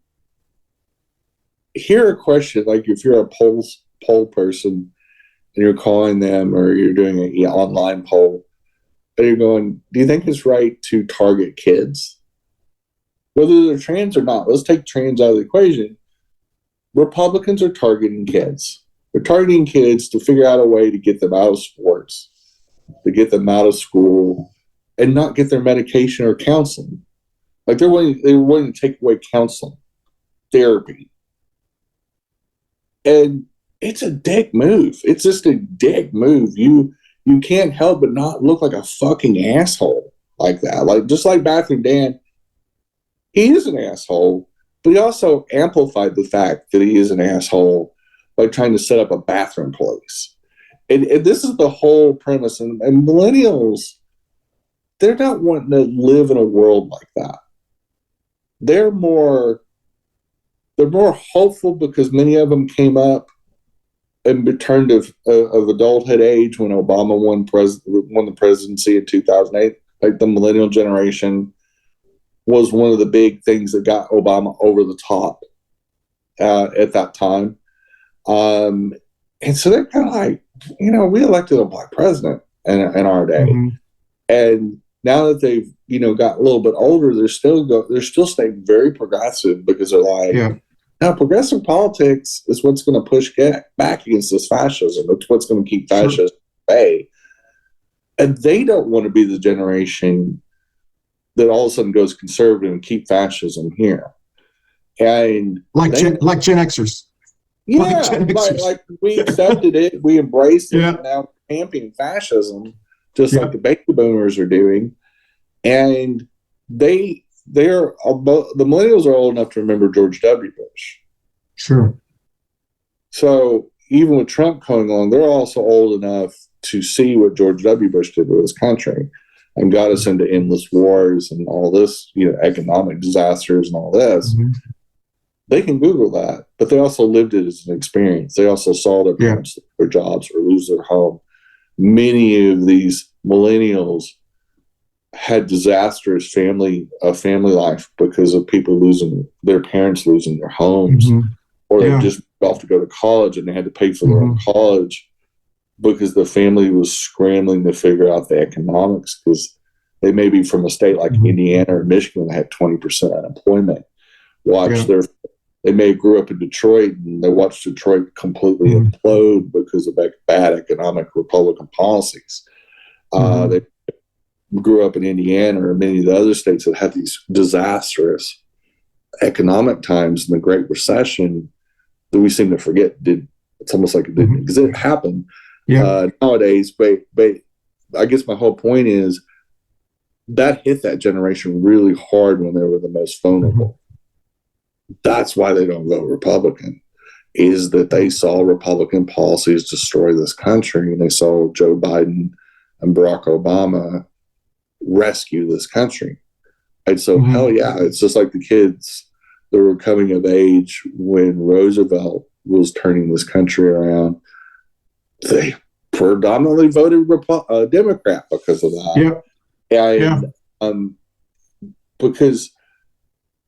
hear a question, like if you're a poll person and you're calling them or you're doing an online poll, and you're going, do you think it's right to target kids? Whether they're trans or not, let's take trans out of the equation. Republicans are targeting kids. They're targeting kids to figure out a way to get them out of sports, to get them out of school, and not get their medication or counseling. Like they're willing to take away counseling, therapy. And it's a dick move. It's just a dick move. You can't help but not look like a fucking asshole like that. Like just like Bathroom Dan, he is an asshole, but he also amplified the fact that he is an asshole by trying to set up a bathroom police. And this is the whole premise. And millennials, they're not wanting to live in a world like that. They're more hopeful because many of them came up and returned of adulthood age when Obama won the presidency in 2008. Like the millennial generation was one of the big things that got Obama over the top at that time. And so they're kind of like, we elected a black president in our day. Mm-hmm. And now that they've, got a little bit older, they're still staying very progressive because they're like, now progressive politics is what's going to push back against this fascism. It's what's going to keep fascists at bay. And they don't want to be the generation that all of a sudden goes conservative and keep fascism here. And like Gen Xers. Yeah, like we accepted it, we embraced it, and now we're championing fascism, just like the baby boomers are doing. And the millennials are old enough to remember George W. Bush. Sure. So even with Trump coming on, they're also old enough to see what George W. Bush did with his country and got us into endless wars and all this, economic disasters and all this. Mm-hmm. They can Google that, but they also lived it as an experience. They also saw their parents lose their jobs or lose their home. Many of these millennials had disastrous family life because of people losing their parents, losing their homes, or they just off to go to college and they had to pay for their own college because the family was scrambling to figure out the economics, because they may be from a state like Indiana or Michigan that had 20% unemployment. They may have grew up in Detroit and they watched Detroit completely implode because of bad economic Republican policies. They grew up in Indiana or many of the other states that had these disastrous economic times in the Great Recession that we seem to forget. It's almost like it didn't happen nowadays. But I guess my whole point is that hit that generation really hard when they were the most vulnerable. That's why they don't vote Republican, is that they saw Republican policies destroy this country, and they saw Joe Biden and Barack Obama rescue this country. And so, hell yeah, it's just like the kids that were coming of age when Roosevelt was turning this country around. They predominantly voted Democrat because of that.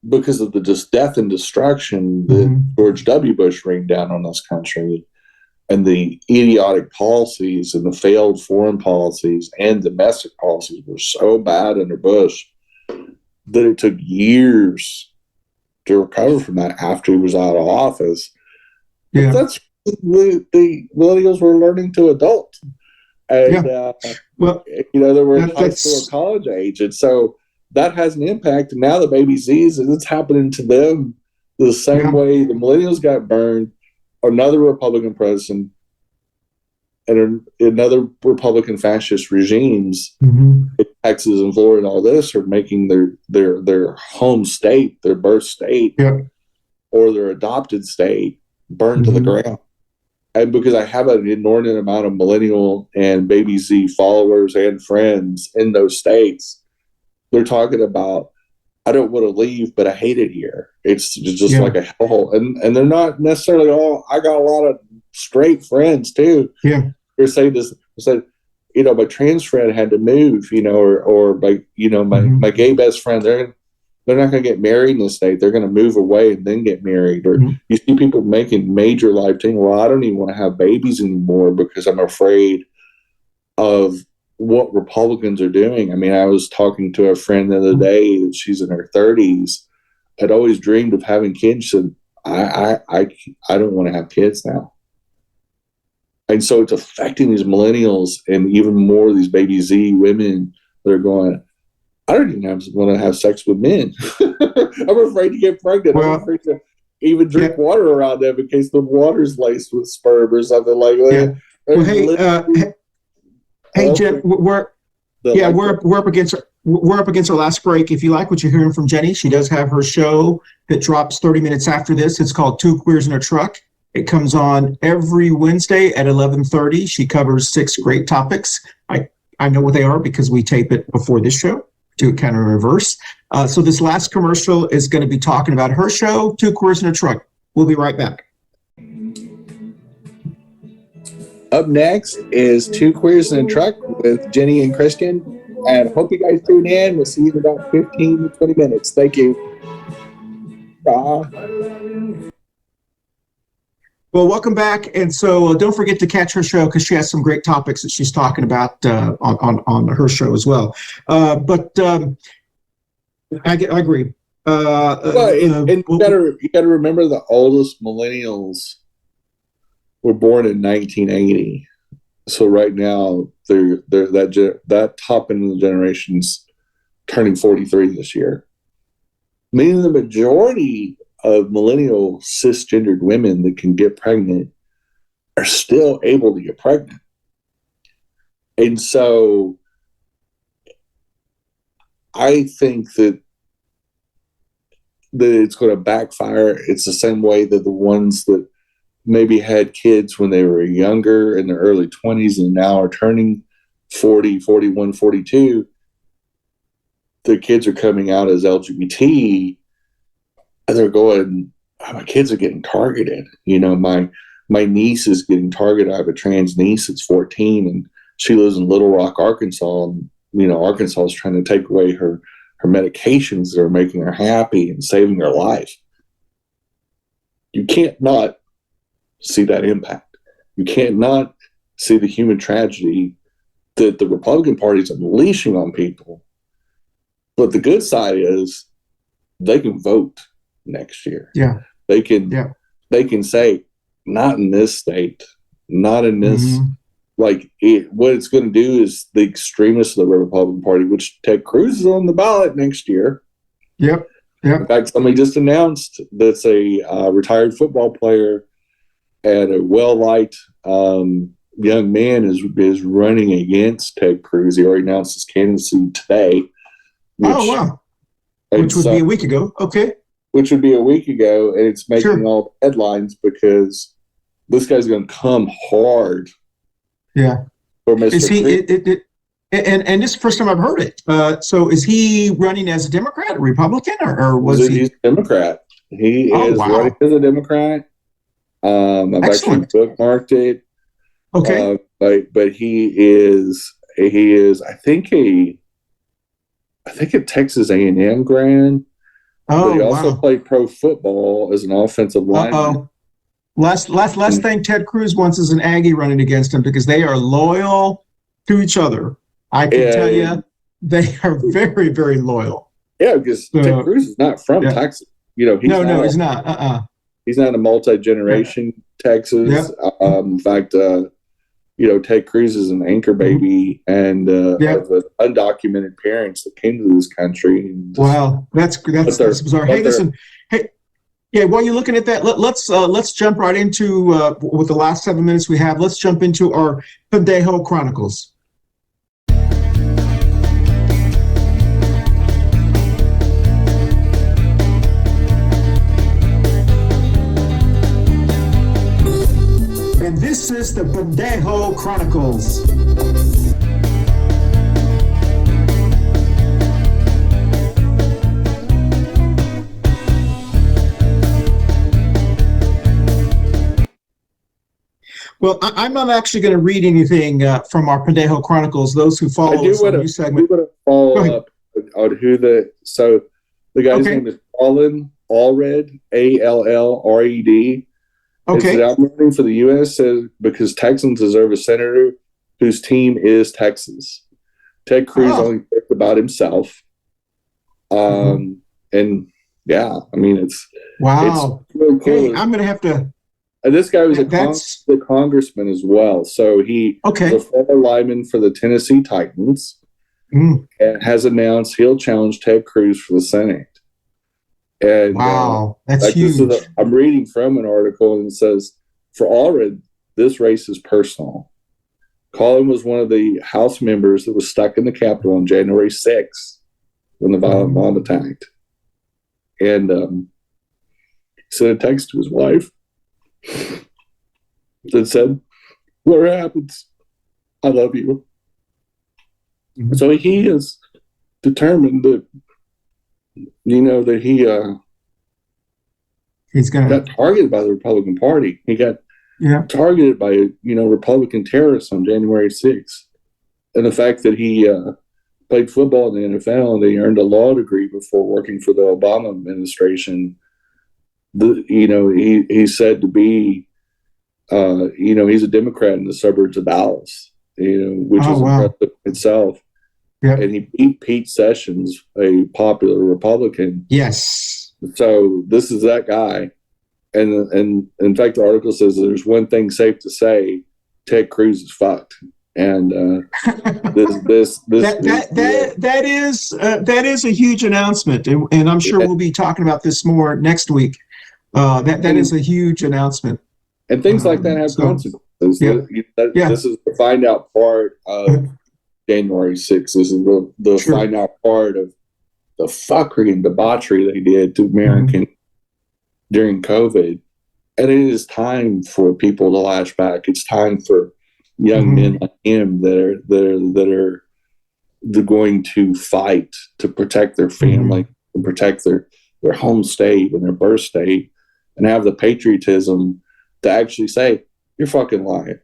Because of the just death and destruction that George W. Bush rained down on this country, and the idiotic policies and the failed foreign policies and domestic policies were so bad under Bush that it took years to recover from that after he was out of office. But that's the millennials were learning to adult. And, they were in high school and college age. And so that has an impact. And now the baby Z's, and it's happening to them the same way the millennials got burned. Another Republican president and another Republican fascist regimes in Texas and Florida and all this are making their home state, their birth state, or their adopted state burned to the ground. And because I have an inordinate amount of millennial and baby Z followers and friends in those states, they're talking about, I don't want to leave, but I hate it here. It's just like a hellhole. And they're not necessarily all, I got a lot of straight friends too. They're saying this, my trans friend had to move, or my gay best friend, they're not going to get married in the state. They're going to move away and then get married. Or you see people making major life changes. Well, I don't even want to have babies anymore because I'm afraid of what Republicans are doing. I mean, I was talking to a friend the other day, and she's in her 30s. I'd always dreamed of having kids. She said, I don't want to have kids now. And so it's affecting these millennials and even more of these baby Z women that are going, I don't even want to have sex with men. I'm afraid to get pregnant. I'm afraid to even drink water around them in case the water's laced with sperm or something like that. Hey, Jen, we're up against our last break. If you like what you're hearing from Jenny, she does have her show that drops 30 minutes after this. It's called Two Queers in a Truck. It comes on every Wednesday at 11:30. She covers 6 great topics. I know what they are because we tape it before this show. Do it kind of reverse. So this last commercial is going to be talking about her show, Two Queers in a Truck. We'll be right back. Up next is Two Queers in a Truck with Jenny and Christian. And hope you guys tune in. We'll see you in about 15 to 20 minutes. Thank you. Bye. Well, welcome back. And so don't forget to catch her show because she has some great topics that she's talking about on her show as well. But I agree. And you got to remember the oldest millennials were born in 1980. So right now they're that top end of the generation's turning 43 this year. Meaning the majority of millennial cisgendered women that can get pregnant are still able to get pregnant. And so I think that it's going to backfire. It's the same way that the ones that maybe had kids when they were younger in their early 20s and now are turning 40, 41, 42, their kids are coming out as LGBT. And they're going, my kids are getting targeted. My niece is getting targeted. I have a trans niece that's 14, and she lives in Little Rock, Arkansas. And Arkansas is trying to take away her medications that are making her happy and saving her life. You can't not see that impact. You can't not see the human tragedy that the Republican Party is unleashing on people. But the good side is they can vote next year. Yeah. They can say, not in this state, not in this. What it's going to do is the extremists of the Republican Party, which Ted Cruz is on the ballot next year. Yep. In fact, somebody just announced that's a retired football player and a well-liked young man is running against Ted Cruz. He already announced his candidacy today. Which would be a week ago. Okay. Which would be a week ago, and it's making all the headlines because this guy's going to come hard. Yeah. For Mr. Is he? And this is the first time I've heard it. So is he running as a Democrat, a Republican, or was he? He's a Democrat. He is running as a Democrat. I've actually bookmarked it. Okay. But he is I think a Texas A&M grad. But he also played pro football as an offensive lineman. Last thing Ted Cruz wants is an Aggie running against him because they are loyal to each other. I can tell you, they are very, very loyal. Yeah, because Ted Cruz is not from Texas. He's not. He's not a multi-generation Texas. In fact, Ted Cruz is an anchor baby and of undocumented parents that came to this country. Wow, that's bizarre. Hey, listen, while you're looking at that, let's jump right into with the last 7 minutes we have. Let's jump into our Pendejo Chronicles. And this is the Pendejo Chronicles. Well, I'm not actually going to read anything from our Pendejo Chronicles. Those who follow us on new segment. I do want to follow up on who the guy's name is Allred, Allred. Okay. I'm running for the U.S. because Texans deserve a senator whose team is Texas. Ted Cruz only talked about himself. And yeah, I mean, it's really cool. Hey, I'm going to have to. And this guy was a congressman as well. So he was a former lineman for the Tennessee Titans and has announced he'll challenge Ted Cruz for the Senate. And that's huge. I'm reading from an article and it says, for Allred, this race is personal. Colin was one of the House members that was stuck in the Capitol on January 6th when the violent bomb attacked. And he sent a text to his wife that said, whatever happens, I love you. So he is determined that, that he's got targeted by the Republican Party. He got targeted by, Republican terrorists on January 6th. And the fact that he played football in the NFL and he earned a law degree before working for the Obama administration. He's said to be, he's a Democrat in the suburbs of Dallas, which is impressive in itself. Yeah. And he beat Pete Sessions, a popular Republican. Yes. So this is that guy. And in fact, the article says there's one thing safe to say: Ted Cruz is fucked. And that is a huge announcement, and I'm sure we'll be talking about this more next week. That is a huge announcement. And things like that have consequences. This is the find out part of January 6th. This is the find out part of the fuckery and debauchery they did to Americans during COVID. And it is time for people to lash back. It's time for young men like him that are going to fight to protect their family and protect their home state and their birth state, and have the patriotism to actually say, you're fucking lying.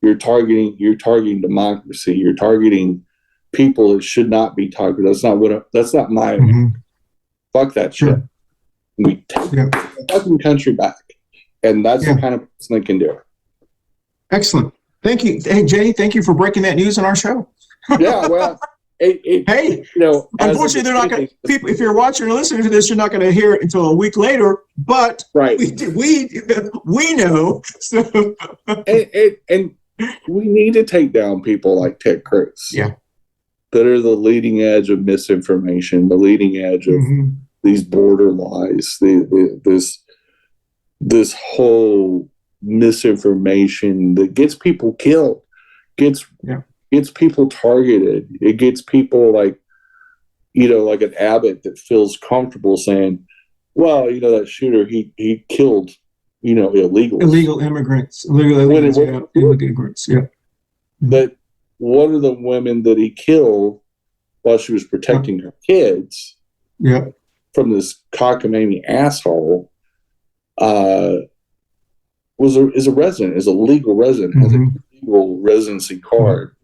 You're targeting democracy. You're targeting people that should not be targeted. That's not my opinion. Fuck that shit. Sure. We take the fucking country back. And that's the kind of person that can do it. Excellent. Thank you. Hey, Jenny, thank you for breaking that news on our show. Yeah, well, hey, unfortunately, they're not going to, people, if you're watching or listening to this, you're not going to hear it until a week later, but we know. So. and we need to take down people like Ted Cruz. Yeah. That are the leading edge of misinformation, the leading edge of these border lies, this whole misinformation that gets people killed, gets people targeted. It gets people like an Abbott that feels comfortable saying, well, that shooter, he killed, illegal immigrants, illegal immigrants. Yeah. But one of the women that he killed while she was protecting her kids from this cockamamie asshole is a resident, is a legal resident, has a legal residency card,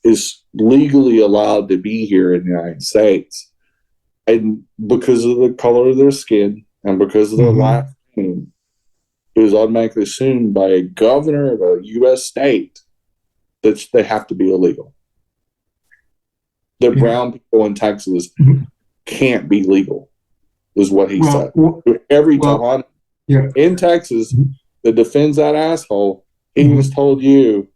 is legally allowed to be here in the United States. And because of the color of their skin and because of their last name, it was automatically assumed by a governor of a U.S. state that they have to be illegal. The brown people in Texas can't be legal, is what he said. Every Tejano in Texas that defends that asshole, he was told you,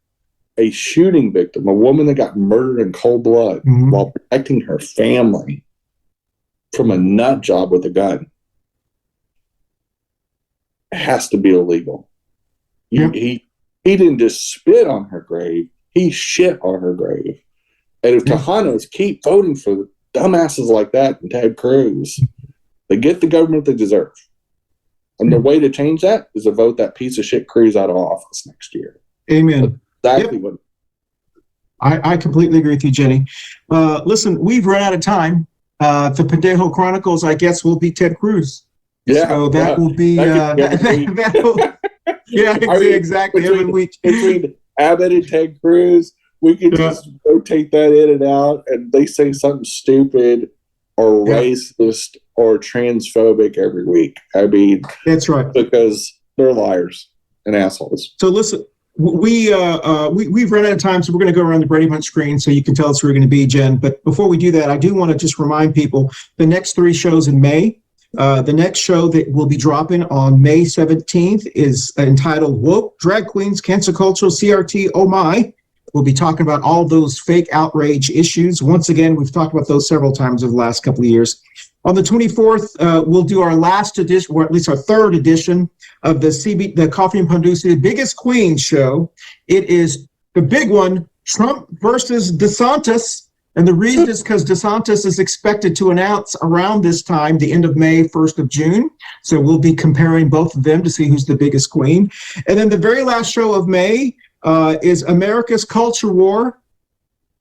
a shooting victim, a woman that got murdered in cold blood while protecting her family from a nut job with a gun, has to be illegal. He didn't just spit on her grave, he shit on her grave. And if Tejanos keep voting for dumbasses like that and Ted Cruz, they get the government they deserve. And the way to change that is to vote that piece of shit Cruz out of office next year. Amen. That's exactly what. I completely agree with you, Jenny. Listen, we've run out of time. The Pendejo Chronicles, I guess, will be Ted Cruz. Yeah. So that will be exactly every week. Between Abbott and Ted Cruz, we can just rotate that in and out, and they say something stupid or racist or transphobic every week. I mean, that's right, because they're liars and assholes. So listen, we've run out of time, so we're going to go around the Brady Bunch screen so you can tell us who we're going to be, Jen. But before we do that, I do want to just remind people the next 3 shows in May. The next show that will be dropping on May 17th is entitled Woke Drag Queens, Cancel Culture, CRT, Oh My. We'll be talking about all those fake outrage issues. Once again, we've talked about those several times over the last couple of years. On the 24th, we'll do our last edition, or at least our 3rd edition of the Coffee and Pan Dulce, the biggest Queens show. It is the big one, Trump versus DeSantis. And the reason is because DeSantis is expected to announce around this time, the end of May, 1st of June. So we'll be comparing both of them to see who's the biggest queen. And then the very last show of May is America's Culture War.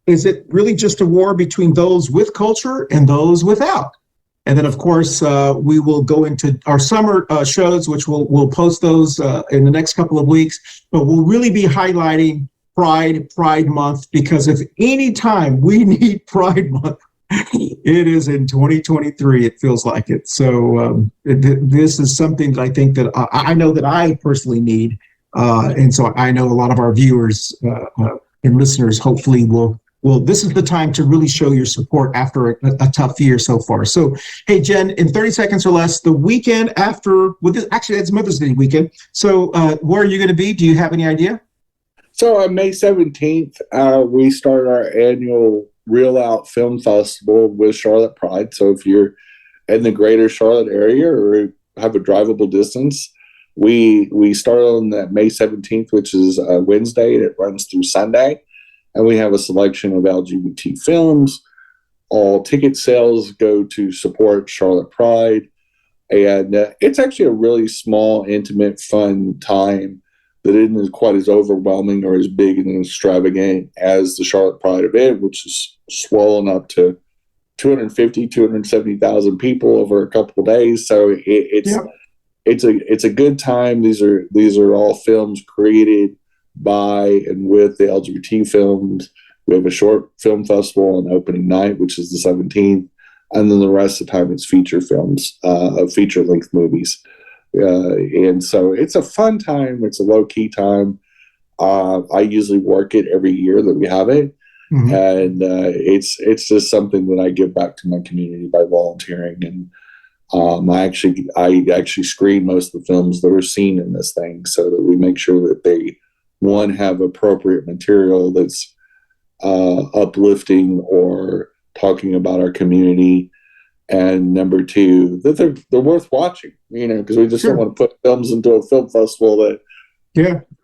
Is it really just a war between those with culture and those without? And then, of course, we will go into our summer shows, which we'll post those in the next couple of weeks. But we'll really be highlighting Pride Month, because if any time we need Pride Month, it is in 2023. It feels like it. So this is something that I think that I know that I personally need. And so I know a lot of our viewers and listeners hopefully will, this is the time to really show your support after a tough year so far. So, hey, Jen, in 30 seconds or less, the weekend after, actually, it's Mother's Day weekend. So where are you going to be? Do you have any idea? So on May 17th, we start our annual Real Out Film Festival with Charlotte Pride. So if you're in the greater Charlotte area or have a drivable distance, we start on that May 17th, which is Wednesday, and it runs through Sunday. And we have a selection of LGBT films. All ticket sales go to support Charlotte Pride. And it's actually a really small, intimate, fun time that isn't quite as overwhelming or as big and extravagant as the Charlotte Pride event, which is swollen up to 250, 270,000 people over a couple of days. So it's a good time. These are all films created by and with the LGBT films. We have a short film festival on opening night, which is the 17th. And then the rest of the time it's feature films, feature-length movies. And so it's a fun time. It's a low-key time. I usually work it every year that we have it. Mm-hmm. And it's just something that I give back to my community by volunteering. And I actually screen most of the films that are seen in this thing so that we make sure that they, one, have appropriate material that's uplifting or talking about our community, and number two, that they're worth watching, because we just don't want to put films into a film festival that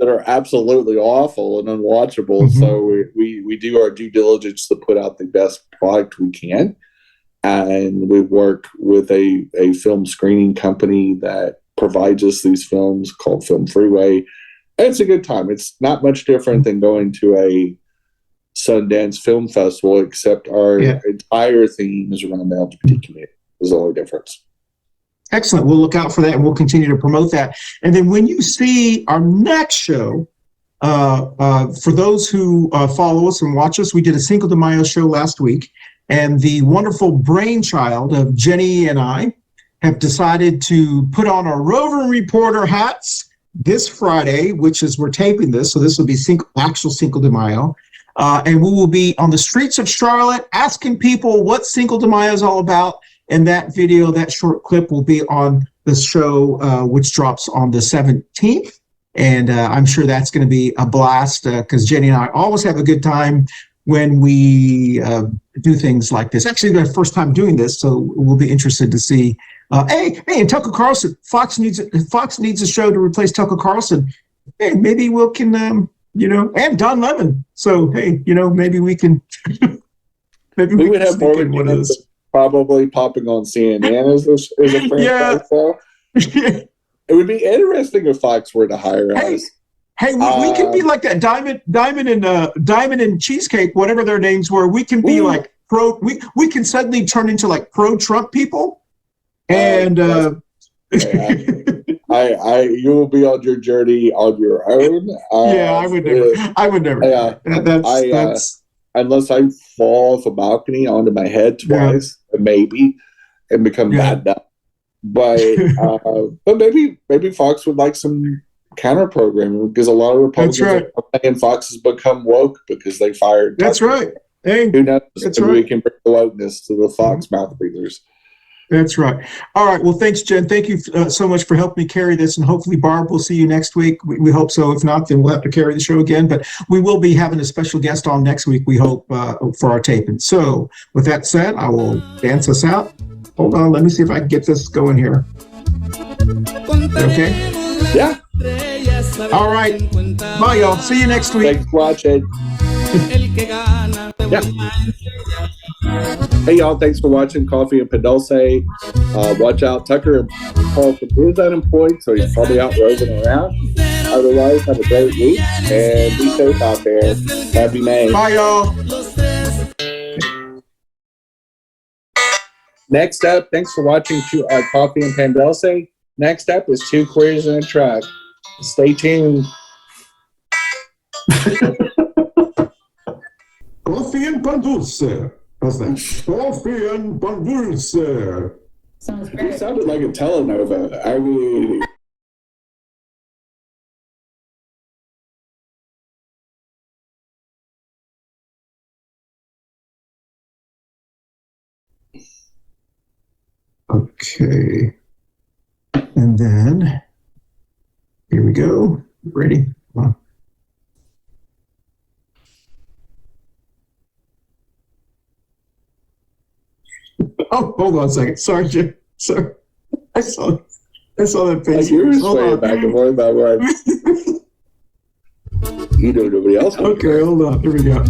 are absolutely awful and unwatchable. Mm-hmm. So we do our due diligence to put out the best product we can, and we work with a film screening company that provides us these films called Film Freeway. And it's a good time. It's not much different than going to a Sundance Film Festival, except our entire theme is around the LGBT community. Is the only difference. Excellent. We'll look out for that, and we'll continue to promote that. And then when you see our next show, for those who follow us and watch us, we did a Cinco de Mayo show last week, and the wonderful brainchild of Jenny and I have decided to put on our roving reporter hats this Friday, which is, we're taping this, so this will be actual Cinco de Mayo. And we will be on the streets of Charlotte asking people what Cinco de Mayo is all about. And that video, that short clip, will be on the show, which drops on the 17th. And I'm sure that's going to be a blast, because Jenny and I always have a good time when we do things like this. Actually, it's our first time doing this, so we'll be interested to see. Hey, and Tucker Carlson, Fox needs a show to replace Tucker Carlson. Hey, maybe we can, and Don Lemon. So, hey, maybe we can. Maybe we would have more of one of those. Probably popping on CNN as a franchise show. It would be interesting if Fox were to hire us. Hey, we can be like that Diamond and Cheesecake, whatever their names were. We can be like pro. We can suddenly turn into like pro-Trump people. And you will be on your journey on your own. I would never. That's unless I fall off a balcony onto my head twice, maybe, and become bad enough. But maybe Fox would like some counter programming, because a lot of Republicans are saying Fox has become woke because they fired. That's right. Hey, who knows? Maybe we can bring the wokeness to the Fox mouth breathers. That's right. All right. Well, thanks, Jen. Thank you so much for helping me carry this. And hopefully, Barb, we'll see you next week. We hope so. If not, then we'll have to carry the show again. But we will be having a special guest on next week, we hope, for our taping. So with that said, I will dance us out. Hold on. Let me see if I can get this going here. Okay? Yeah. All right. Bye, y'all. See you next week. Thanks for watching. Hey, y'all. Thanks for watching Coffee Pan Dulce. Watch out. Tucker Carlson is unemployed, so he's probably out roving around. Otherwise, have a great week and be safe out there. Happy May. Bye, y'all. Next up, thanks for watching Coffee Pan Dulce. Next up is Two Queers and a Truck. Stay tuned. Coffee Pan Dulce. How's that? Coffee and Pan Dulce. Sounds great. It sounded like a telenova. I mean... Okay. And then, here we go. Ready? Come on. Oh, hold on a second. Sorry, Jim. Sorry. I saw that face. You were swaying back and forth about what. You know nobody else. Okay, hold on. Here we go.